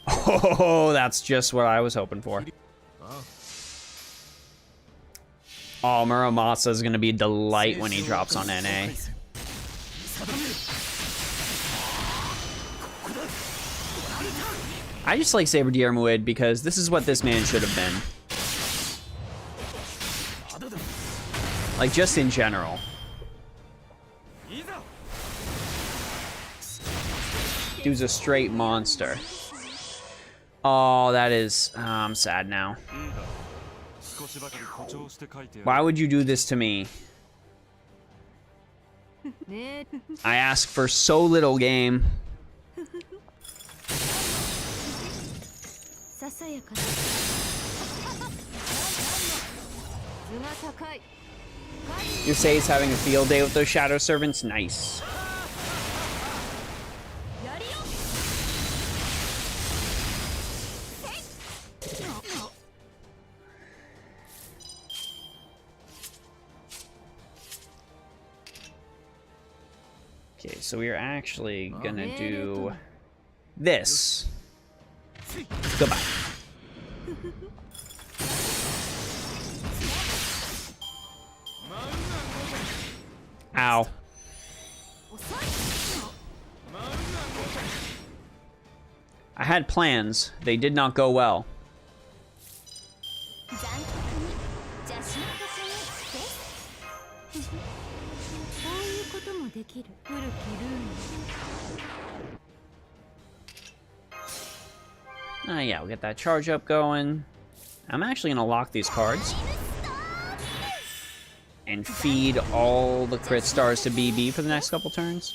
Oh, that's just what I was hoping for. Oh, Muramasa is going to be a delight when he drops on NA. I just like Saber Diarmuid because this is what this man should have been. Like, just in general. Dude's a straight monster. Oh, that is... I'm sad now. Why would you do this to me? I ask for so little, game. Yusei's having a field day with those Shadow Servants. Nice. Okay, so we are actually gonna do this. Goodbye. Ow. I had plans. They did not go well. Yeah, we'll get that charge up going. I'm actually gonna lock these cards and feed all the crit stars to BB for the next couple turns.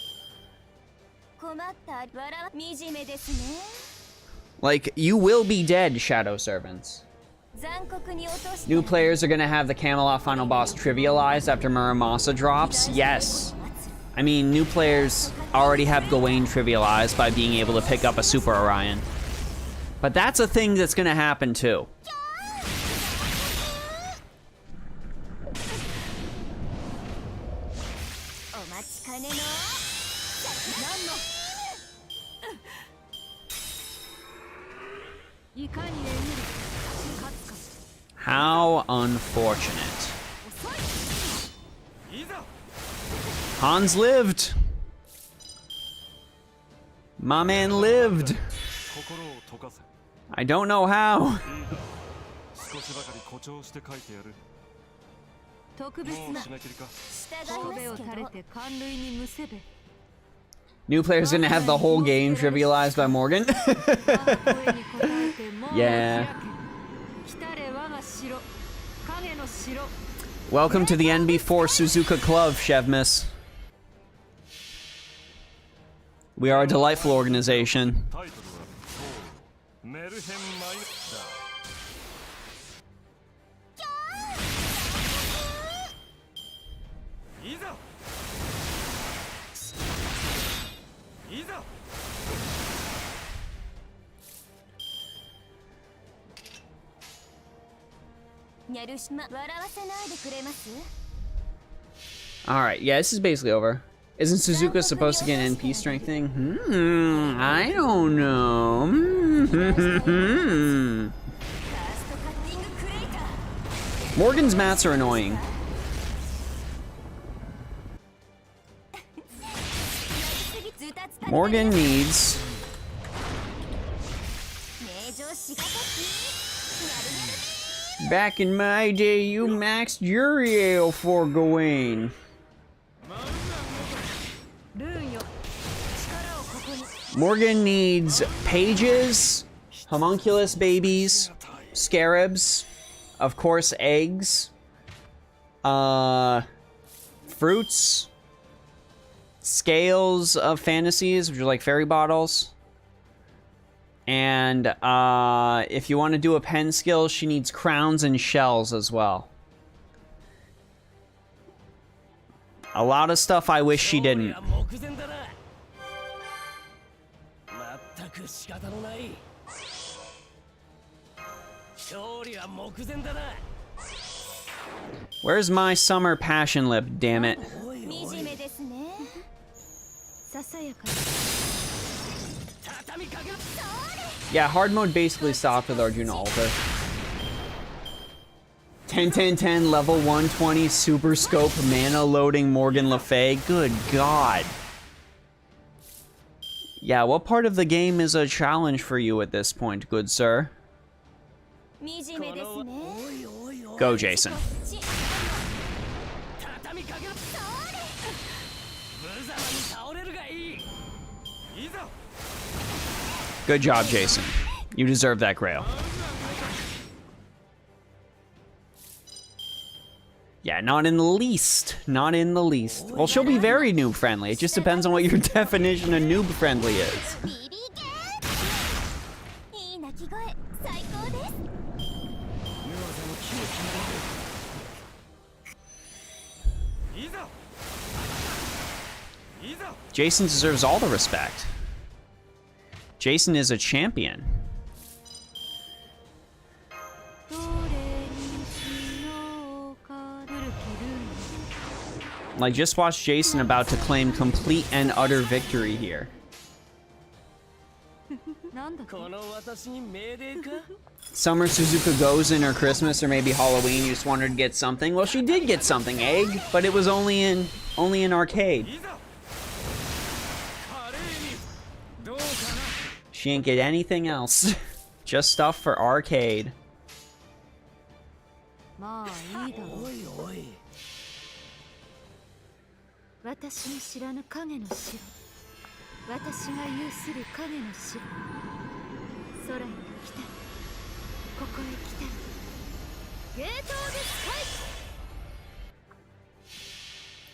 Like, you will be dead, Shadow Servants. New players are gonna have the Camelot final boss trivialized after Muramasa drops. Yes. I mean, new players already have Gawain trivialized by being able to pick up a Super Orion. But that's a thing that's gonna happen too. How unfortunate. Hans lived. My man lived. I don't know how. New player's gonna have the whole game trivialized by Morgan. Yeah. Welcome to the NB4 Suzuka Club, Chevmus. We are a delightful organization. Alright, yeah, this is basically over. Isn't Suzuka supposed to get NP strengthening? I don't know. Morgan's mats are annoying. Morgan needs... Back in my day, you maxed Uriel for Gawain. Morgan needs pages, homunculus babies, scarabs, of course eggs, fruits, scales of fantasies, which are like fairy bottles. And if you want to do a pen skill, she needs crowns and shells as well. A lot of stuff I wish she didn't. Where's my summer passion lip, damn it? Yeah, hard mode basically stopped with Arjuna Alter. 10-10-10, level 120, super scope, mana loading Morgan Le Fay. Good God. Yeah, what part of the game is a challenge for you at this point, good sir? Go, Jason. Good job, Jason. You deserve that grail. Yeah, not in the least. Not in the least. Well, she'll be very noob-friendly. It just depends on what your definition of noob-friendly is. Jason deserves all the respect. Jason is a champion. Like, just watch Jason about to claim complete and utter victory here. Summer Suzuka goes in her Christmas or maybe Halloween. You just want her to get something. Well, she did get something, Egg, but it was only in arcade. She didn't get anything else. Just stuff for arcade.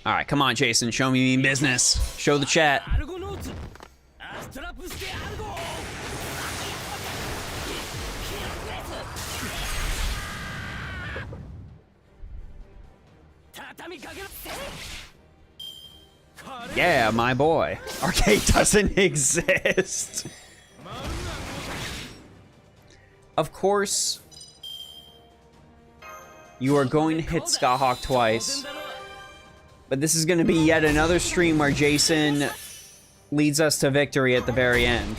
Alright, come on, Jason. Show me mean business. Show the chat. Yeah, my boy. Arcade doesn't exist. Of course, you are going to hit Skahawk twice. But this is going to be yet another stream where Jason leads us to victory at the very end.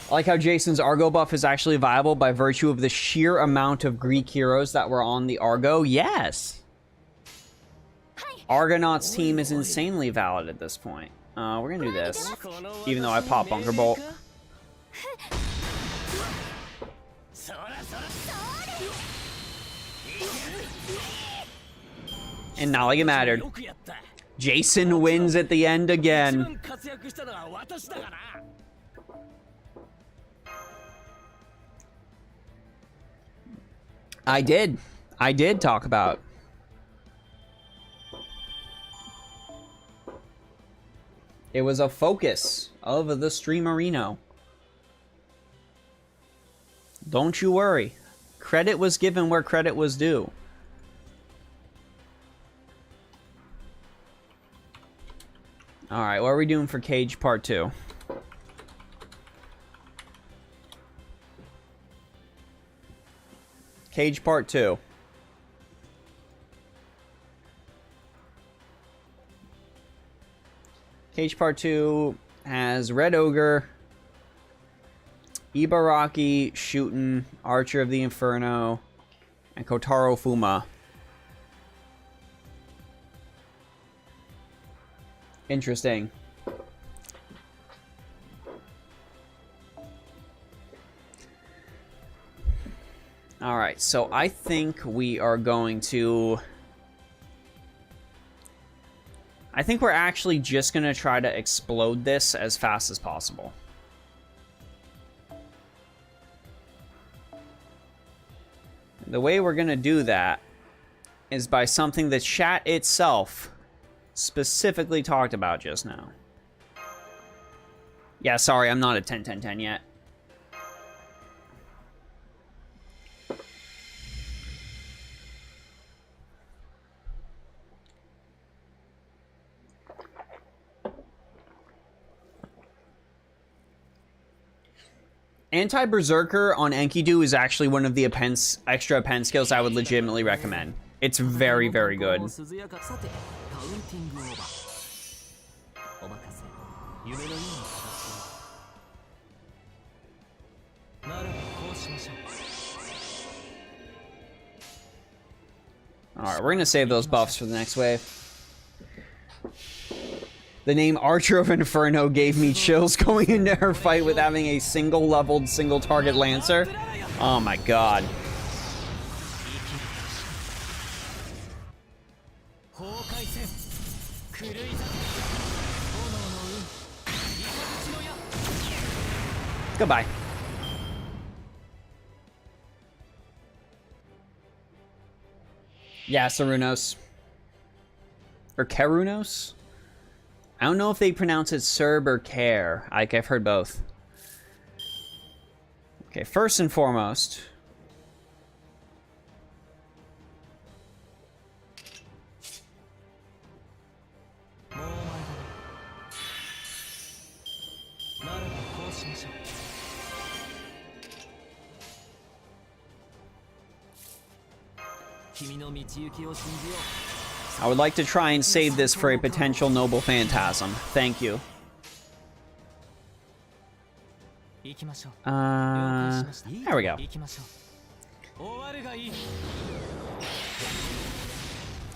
I like how Jason's Argo buff is actually viable by virtue of the sheer amount of Greek heroes that were on the Argo. Yes! Argonaut's team is insanely valid at this point. We're gonna do this, even though I pop Bunker Bolt. And not like it mattered. Jason wins at the end again. I did talk about. It was a focus of the Streamerino. Don't you worry. Credit was given where credit was due. Alright, what are we doing for Cage Part 2? Cage Part 2. Cage Part 2 has Red Ogre, Ibaraki, Shootin', Archer of the Inferno, and Kotaro Fuma. Interesting. Alright, so I think we are going to... I think we're actually just going to try to explode this as fast as possible. The way we're going to do that is by something the chat itself specifically talked about just now. Yeah, sorry, I'm not at 10-10-10 yet. Anti-Berserker on Enkidu is actually one of the extra append skills I would legitimately recommend. It's very, very good. Alright, we're gonna save those buffs for the next wave. The name Archer of Inferno gave me chills going into her fight with having a single-leveled, single-target Lancer. Oh my god. Goodbye. Yeah, Sarunos. Or Kerunos? I don't know if they pronounce it Serb or Care. I've heard both. Okay, first and foremost. I would like to try and save this for a potential noble phantasm. Thank you. There we go.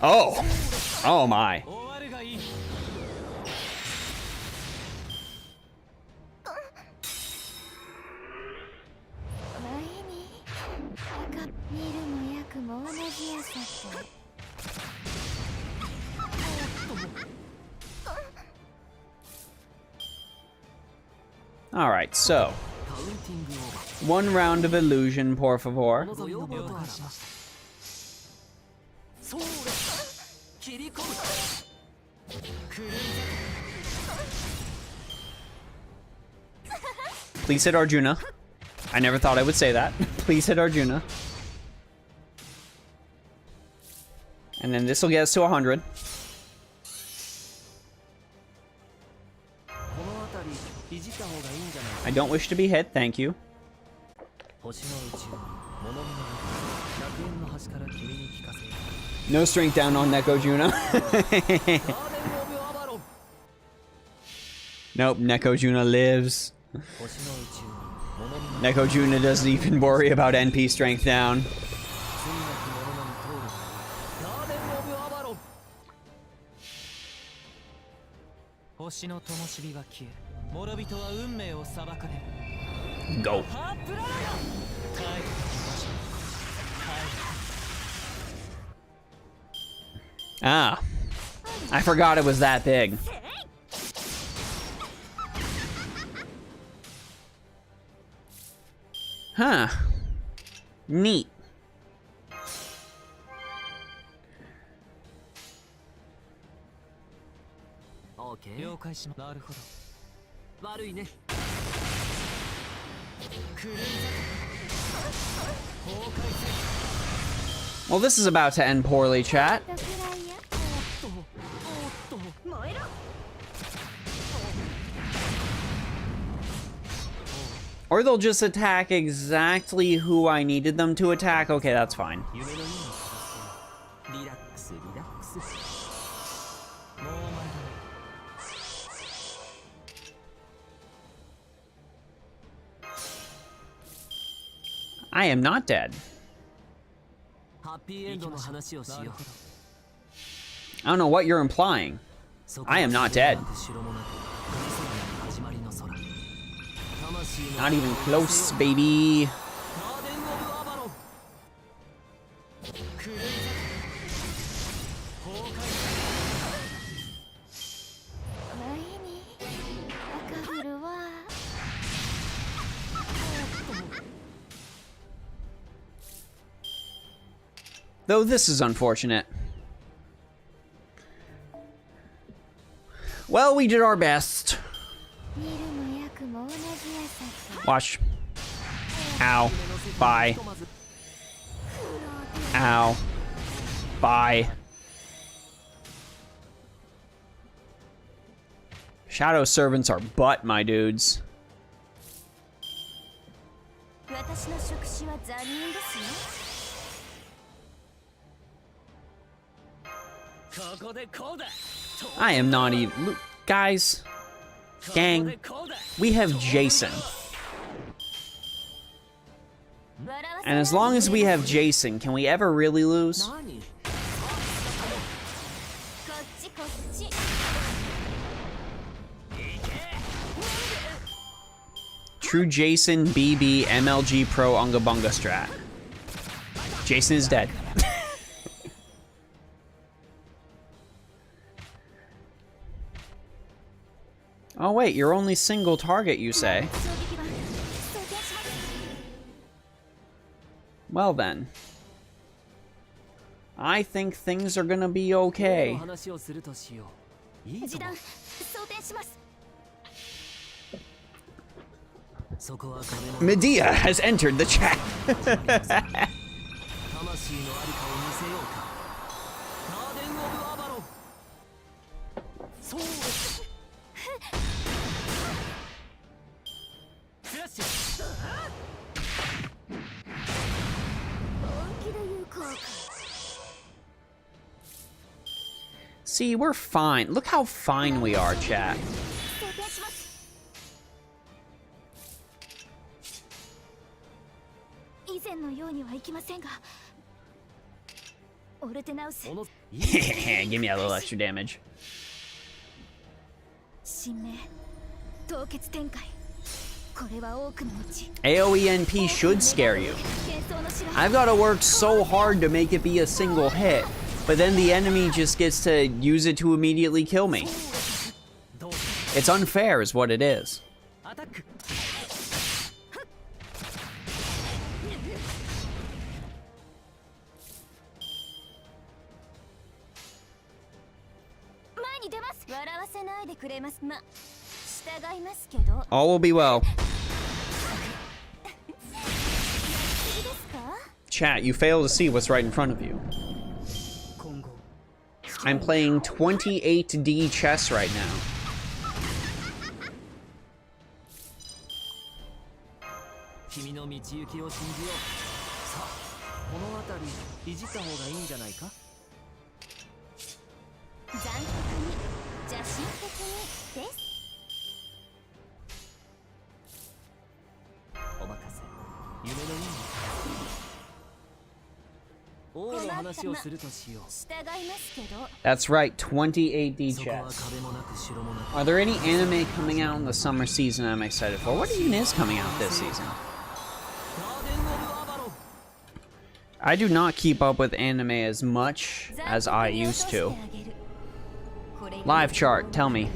Oh! Oh my. Alright, so. One round of illusion, por favor. Please hit Arjuna. I never thought I would say that. Please hit Arjuna. And then this will get us to 100. I don't wish to be hit, thank you. No strength down on Nekojuna. Nope, Nekojuna lives. Nekojuna doesn't even worry about NP strength down. Go. Ah. I forgot it was that big. Huh. Neat. Well, this is about to end poorly, chat. Or they'll just attack exactly who I needed them to attack. Okay, that's fine. I am not dead. I don't know what you're implying. I am not dead. Not even close, baby. Though this is unfortunate. Well, we did our best. Watch. Ow. Bye. Ow. Bye. Shadow servants are butt, my dudes. I am not even... Guys, gang, we have Jason. And as long as we have Jason, can we ever really lose? True Jason, BB, MLG Pro, Unga Bunga strat. Jason is dead. Oh wait, you're only single target, you say? Well then. I think things are gonna be okay. Medea has entered the chat. See, we're fine. Look how fine we are, chat. Give me a little extra damage. AoE should scare you. I've got to work so hard to make it be a single hit, but then the enemy just gets to use it to immediately kill me. It's unfair is what it is. All will be well. Chat, you fail to see what's right in front of you. I'm playing 28D chess right now. That's right, 28D chess. Are there any anime coming out in the summer season I'm excited for? What even is coming out this season? I do not keep up with anime as much as I used to. Live chart, tell me.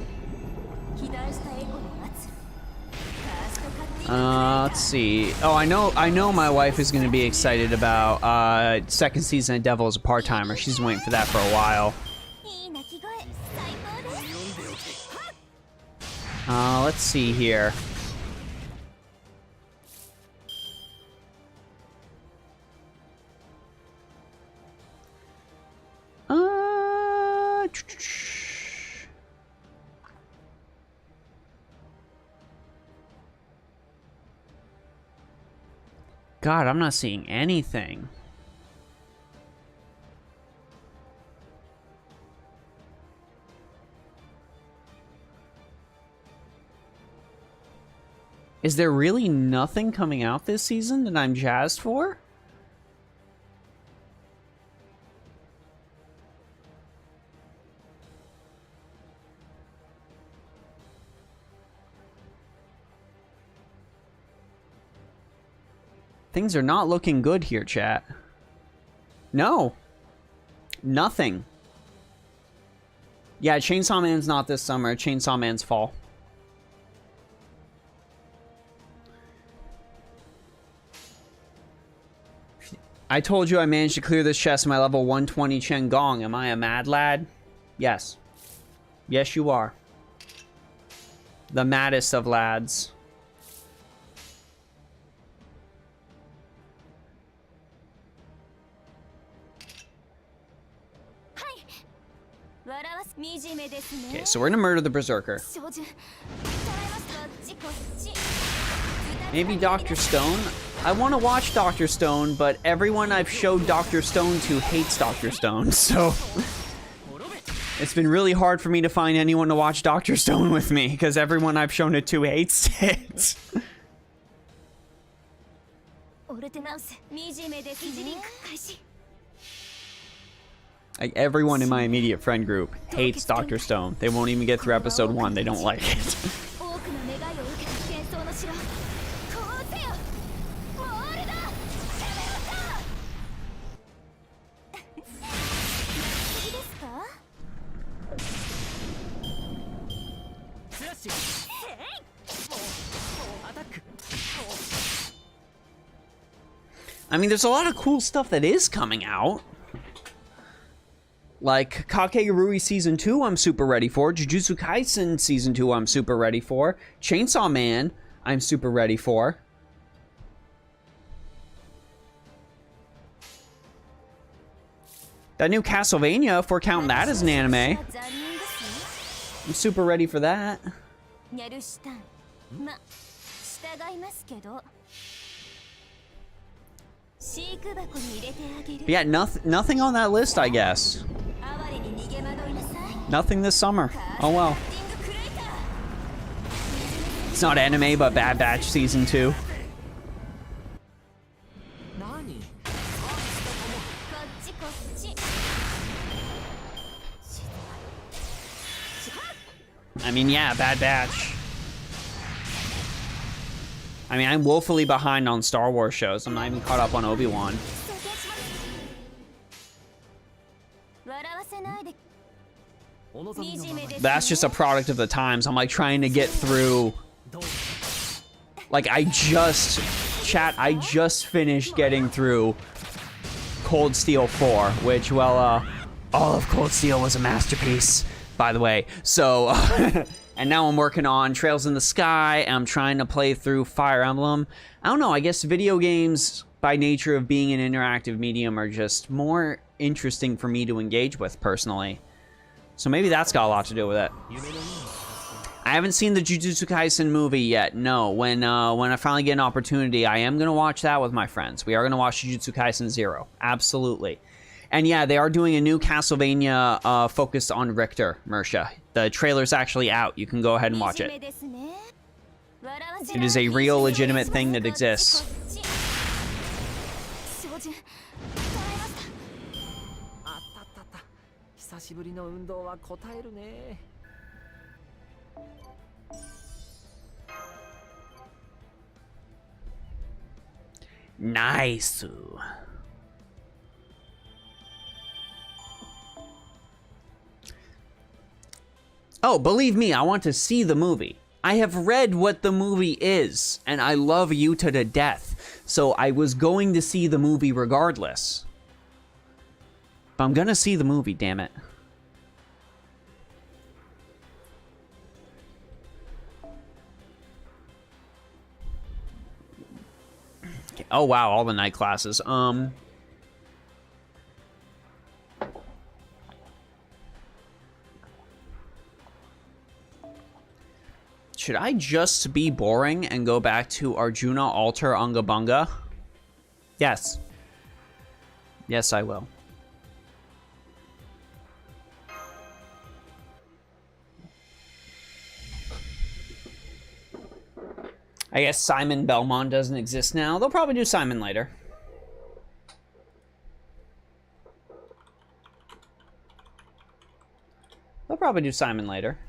Let's see. Oh, I know my wife is going to be excited about second season of Devil as a Part-Timer. She's been waiting for that for a while. Let's see here. God, I'm not seeing anything. Is there really nothing coming out this season that I'm jazzed for? Things are not looking good here, chat. No. Nothing. Yeah, Chainsaw Man's not this summer. Chainsaw Man's fall. I told you I managed to clear this chest in my level 120 Chengong. Am I a mad lad? Yes. Yes, you are. The maddest of lads. Okay, so we're gonna murder the Berserker. Maybe Dr. Stone? I want to watch Dr. Stone, but everyone I've showed Dr. Stone to hates Dr. Stone, so... It's been really hard for me to find anyone to watch Dr. Stone with me, because everyone I've shown it to hates it. Like, everyone in my immediate friend group hates Dr. Stone. They won't even get through episode 1. They don't like it. I mean, there's a lot of cool stuff that is coming out. Like, Kakegurui Season 2, I'm super ready for. Jujutsu Kaisen Season 2, I'm super ready for. Chainsaw Man, I'm super ready for. That new Castlevania, if we're counting that as an anime, I'm super ready for that. But yeah, nothing on that list, I guess. Nothing this summer. Oh well. It's not anime, but Bad Batch Season 2. I mean, yeah, Bad Batch. I mean, I'm woefully behind on Star Wars shows. I'm not even caught up on Obi-Wan. That's just a product of the times. I'm like trying to get through. Like, I just finished getting through Cold Steel 4, which, well, all of Cold Steel was a masterpiece, by the way. So, and now I'm working on Trails in the Sky, and I'm trying to play through Fire Emblem. I don't know, I guess video games, by nature of being an interactive medium, are just more interesting for me to engage with, personally. So maybe that's got a lot to do with it. I haven't seen the Jujutsu Kaisen movie yet, no. When I finally get an opportunity, I am going to watch that with my friends. We are going to watch Jujutsu Kaisen 0, absolutely. And yeah, they are doing a new Castlevania focused on Richter, Mersha. The trailer's actually out. You can go ahead and watch it. It is a real, legitimate thing that exists. Nice. Oh, believe me, I want to see the movie. I have read what the movie is, and I love Yuta to death. So I was going to see the movie regardless. But I'm gonna see the movie, damn it. Okay. Oh wow, all the night classes. Should I just be boring and go back to Arjuna Alter Ungabunga? Yes. Yes, I will. I guess Simon Belmont doesn't exist now. They'll probably do Simon later. They'll probably do Simon later.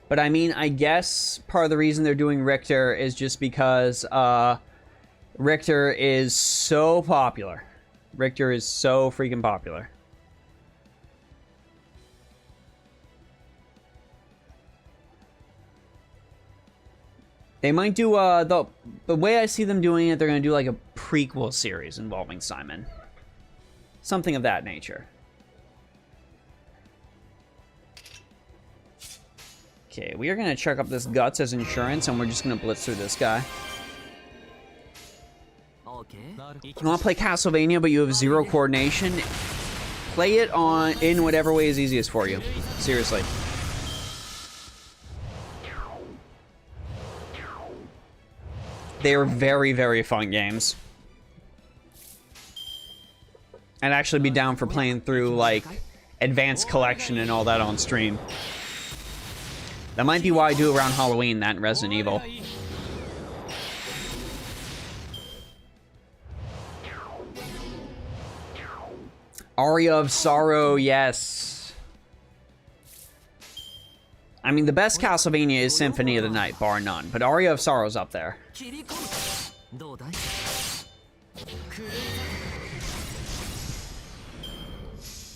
But I mean, I guess part of the reason they're doing Richter is just because Richter is so popular. Richter is so freaking popular. They might do, the way I see them doing it, they're going to do like a prequel series involving Simon. Something of that nature. Okay, we are going to check up this Guts as insurance, and we're just going to blitz through this guy. You want to play Castlevania, but you have 0 coordination? Play it in whatever way is easiest for you. Seriously. They are very, very fun games. I'd actually be down for playing through, like, Advanced Collection and all that on stream. That might be why I do around Halloween, that and Resident Evil. Aria of Sorrow, yes. I mean, the best Castlevania is Symphony of the Night, bar none. But Aria of Sorrow's up there.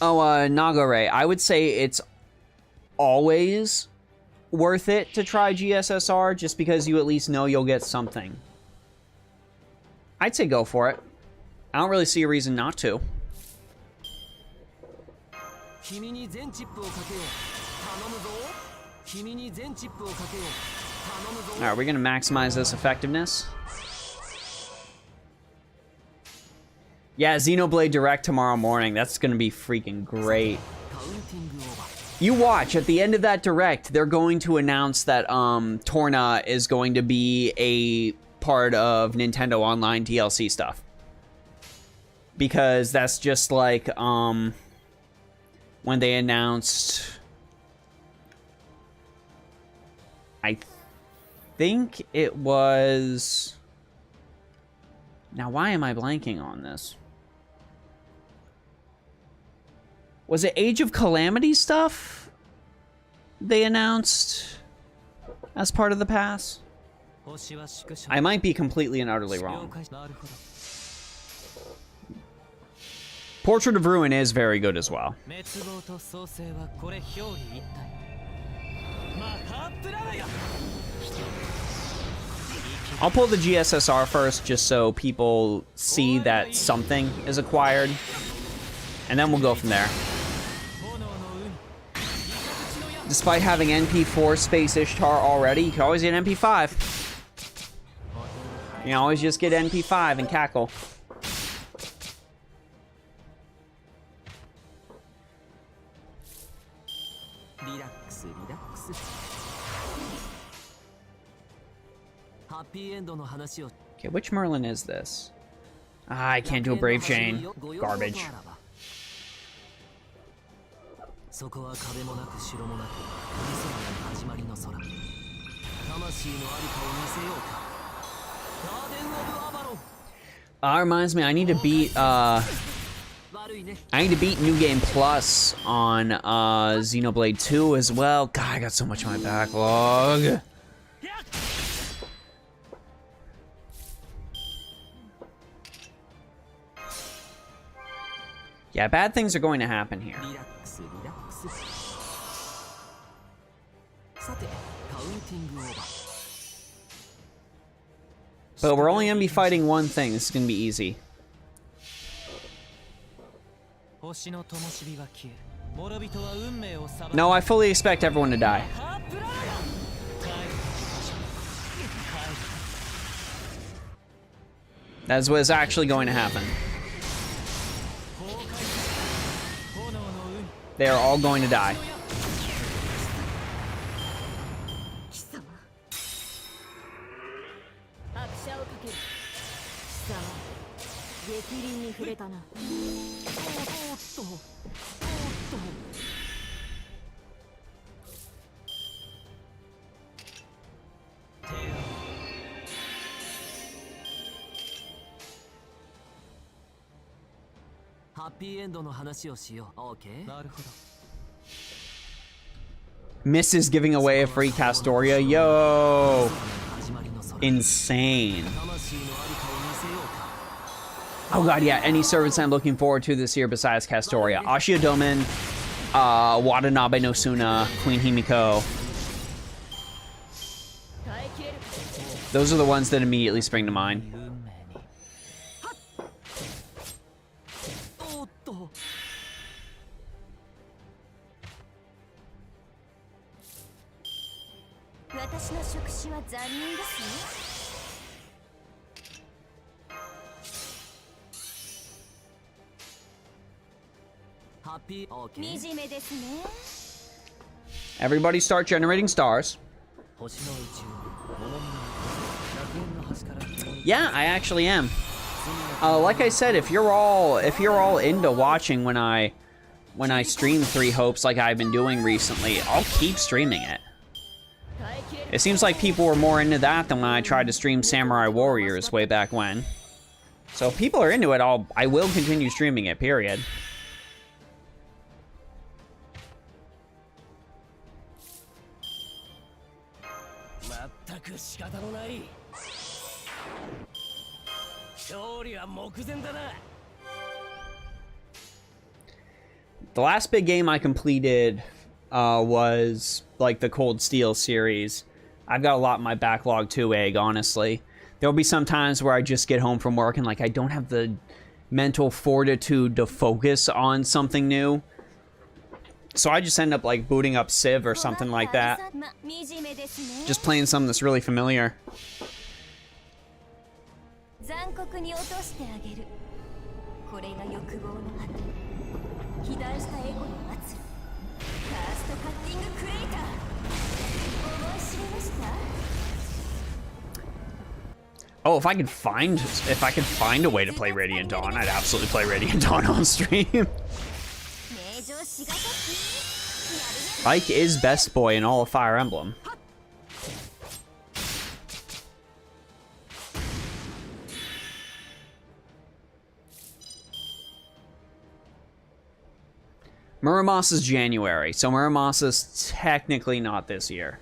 Oh, Nagore, I would say it's always worth it to try GSSR, just because you at least know you'll get something. I'd say go for it. I don't really see a reason not to. Alright, we're gonna maximize this effectiveness. Yeah, Xenoblade Direct tomorrow morning. That's gonna be freaking great. You watch, at the end of that Direct, they're going to announce that Torna is going to be a part of Nintendo Online DLC stuff. Because that's just like, when they announced... I think it was... Now, why am I blanking on this? Was it Age of Calamity stuff they announced as part of the pass? I might be completely and utterly wrong. Portrait of Ruin is very good as well. I'll pull the GSSR first, just so people see that something is acquired, and then we'll go from there. Despite having NP4 Space Ishtar already, you can always get NP5. You can always just get NP5 and cackle. Okay, which Merlin is this? Ah, I can't do a Brave Chain. Garbage. Reminds me, I need to beat New Game Plus on Xenoblade 2 as well. God, I got so much on my backlog. Yeah, bad things are going to happen here. But we're only going to be fighting one thing. This is going to be easy. No, I fully expect everyone to die. That's what's actually going to happen. They are all going to die. Mrs. giving away a free Castoria. Yo! Insane. Oh god, yeah, any servants I'm looking forward to this year besides Castoria. Ashia Domen, Watanabe no Suna, Queen Himiko. Those are the ones that immediately spring to mind. Everybody start generating stars. Yeah, I actually am. Like I said, if you're all into watching when I stream Three Hopes like I've been doing recently, I'll keep streaming it. It seems like people were more into that than when I tried to stream Samurai Warriors way back when. So if people are into it, I will continue streaming it, period. The last big game I completed was like the Cold Steel series. I've got a lot in my backlog too, Egg, honestly. There'll be some times where I just get home from work and like I don't have the mental fortitude to focus on something new. So I just end up like booting up Civ or something like that. Just playing something that's really familiar. Oh, if I could find a way to play Radiant Dawn, I'd absolutely play Radiant Dawn on stream. Ike is best boy in all of Fire Emblem. Muramos is January, so Muramos is technically not this year.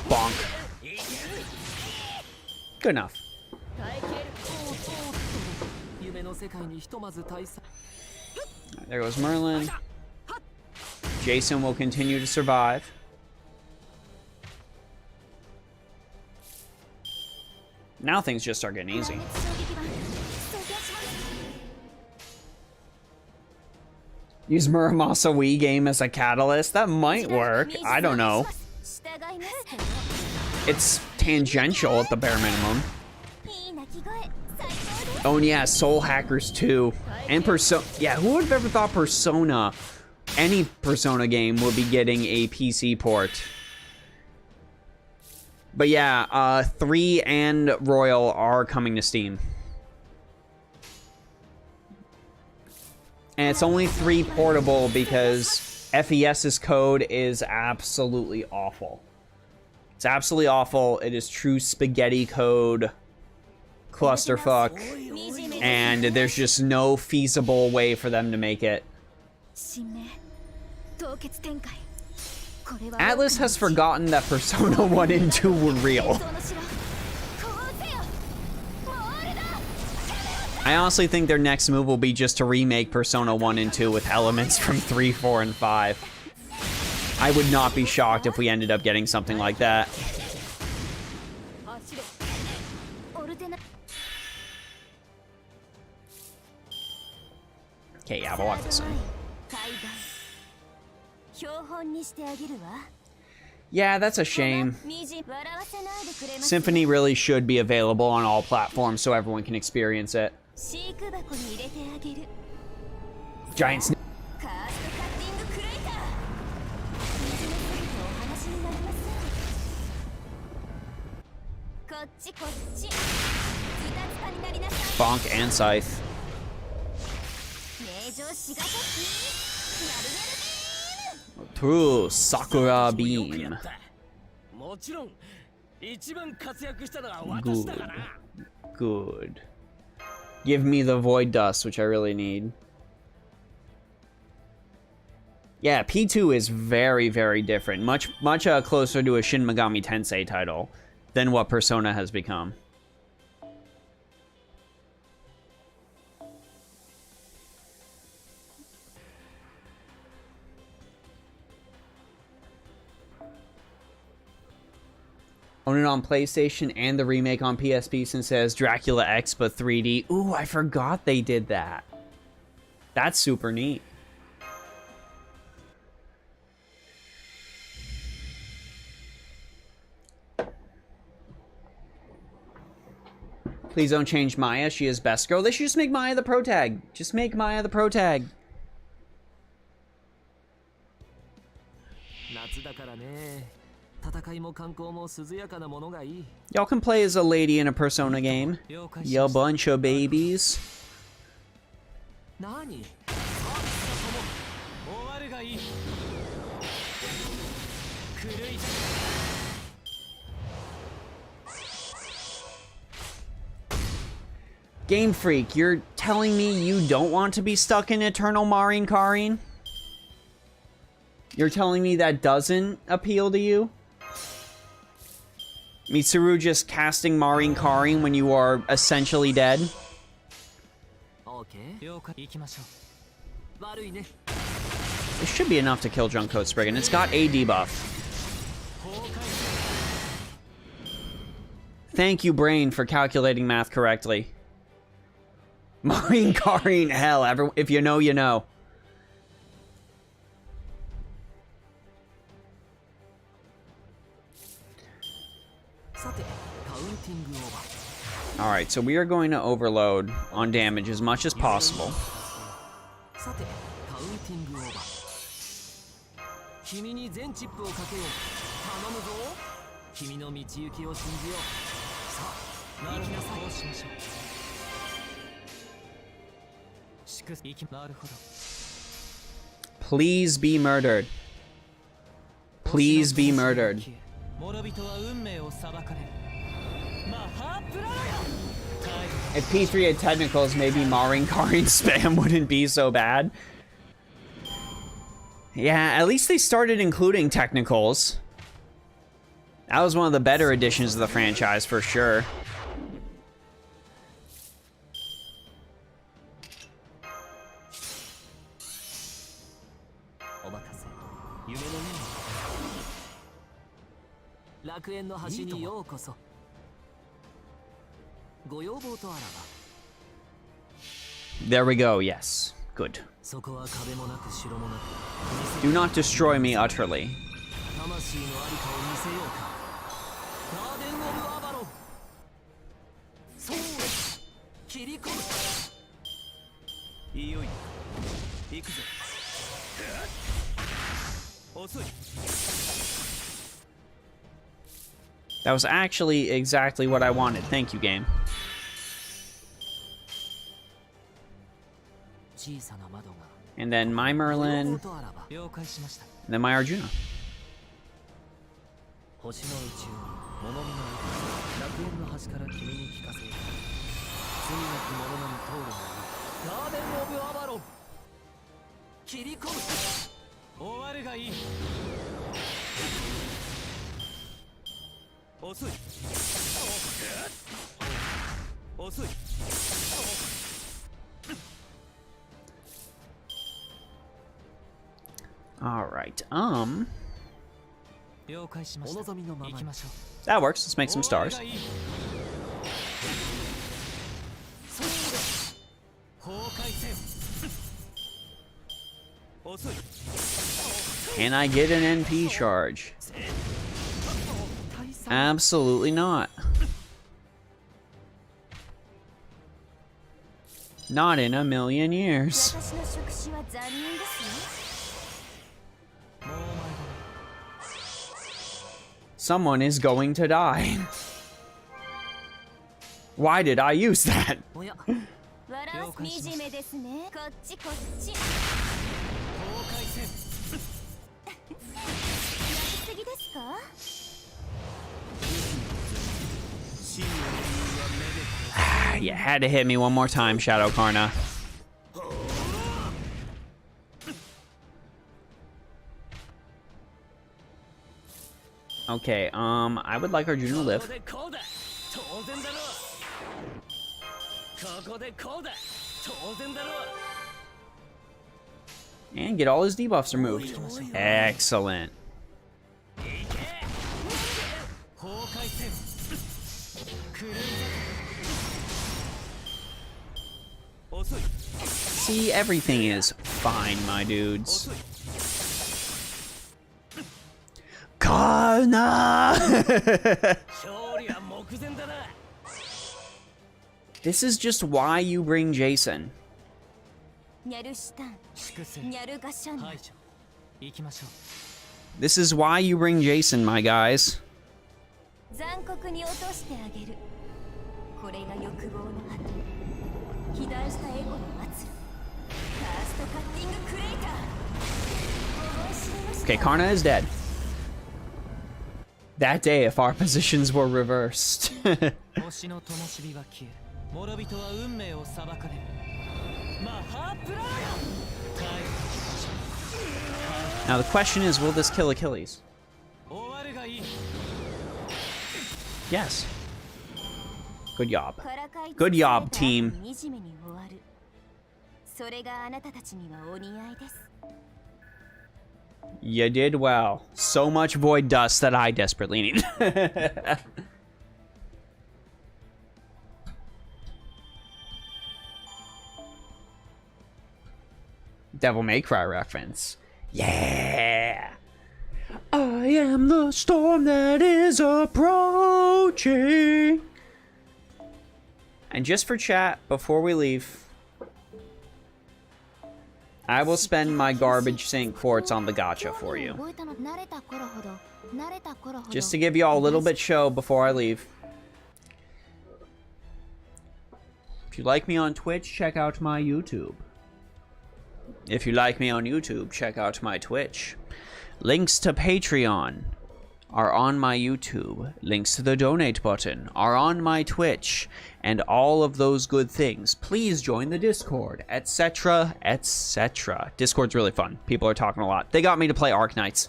Bonk. Good enough. There goes Merlin. Jason will continue to survive. Now things just start getting easy. Use Muramasa Wii game as a catalyst? That might work. I don't know. It's tangential at the bare minimum. Oh, and yeah, Soul Hackers 2. And Persona. Yeah, who would have ever thought Persona, any Persona game, would be getting a PC port? But yeah, 3 and Royal are coming to Steam. And it's only 3 portable because FES's code is absolutely awful. It's absolutely awful. It is true spaghetti code clusterfuck. And there's just no feasible way for them to make it. Atlas has forgotten that Persona 1 and 2 were real. I honestly think their next move will be just to remake Persona 1 and 2 with elements from 3, 4, and 5. I would not be shocked if we ended up getting something like that. Okay, yeah, we'll lock this in. Yeah, that's a shame. Symphony really should be available on all platforms so everyone can experience it. Giant snake. Bonk and Scythe. True Sakura Beam. Good. Good. Give me the Void Dust, which I really need. Yeah, P2 is very, very different. Much closer to a Shin Megami Tensei title than what Persona has become. Own it on PlayStation and the remake on PSP since it has Dracula X but 3D. Ooh, I forgot they did that. That's super neat. Please don't change Maya. She is best girl. They should just make Maya the pro tag. Just make Maya the pro tag. Y'all can play as a lady in a Persona game. You bunch of babies. Game Freak, you're telling me you don't want to be stuck in Eternal Marin Karin? You're telling me that doesn't appeal to you? Mitsuru just casting Marin Karin when you are essentially dead? It should be enough to kill Junkcoat Spriggan. It's got a debuff. Thank you, brain, for calculating math correctly. Marin Karin, hell, if you know, you know. Alright, so we are going to overload on damage as much as possible. Please be murdered. Please be murdered. If P3 had technicals, maybe Marin Karin spam wouldn't be so bad. Yeah, at least they started including technicals. That was one of the better additions of the franchise, for sure. There we go, yes. Good. Do not destroy me utterly. That was actually exactly what I wanted. Thank you, game. And then my Merlin. And then my Arjuna. All right. That works. Let's make some stars. Can I get an NP charge? Absolutely not. Not in a million years. Someone is going to die. Why did I use that? You had to hit me one more time, Shadow Karna. Okay, I would like Arjuna to live. And get all his debuffs removed. Excellent. See, everything is fine, my dudes. Kana! This is just why you bring Jason. This is why you bring Jason, my guys. Okay, Karna is dead. That day, if our positions were reversed. Now the question is, will this kill Achilles? Yes. Good job. Good job, team. You did well. So much void dust that I desperately need. Devil May Cry reference. Yeah. I am the storm that is approaching. And just for chat, before we leave, I will spend my garbage sink quartz on the gacha for you. Just to give y'all a little bit show before I leave. If you like me on Twitch, check out my YouTube. If you like me on YouTube, check out my Twitch. Links to Patreon are on my YouTube. Links to the donate button are on my Twitch. And all of those good things. Please join the Discord, etc., etc. Discord's really fun. People are talking a lot. They got me to play Arc Knights.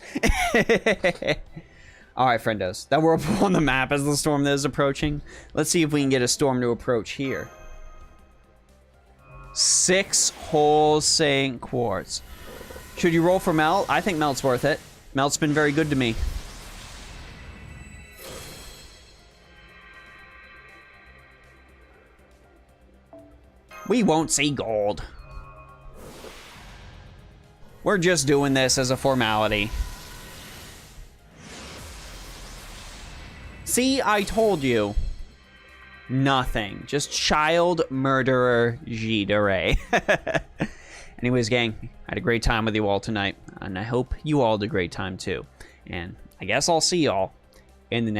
Alright, friendos. That whirlpool on the map is the storm that is approaching. Let's see if we can get a storm to approach here. 6 whole Saint Quartz. Should you roll for Melt? I think Melt's worth it. Melt's been very good to me. We won't see gold. We're just doing this as a formality. See, I told you. Nothing. Just child murderer Jidere. Anyways, gang, I had a great time with you all tonight, and I hope you all had a great time too. And I guess I'll see y'all in the next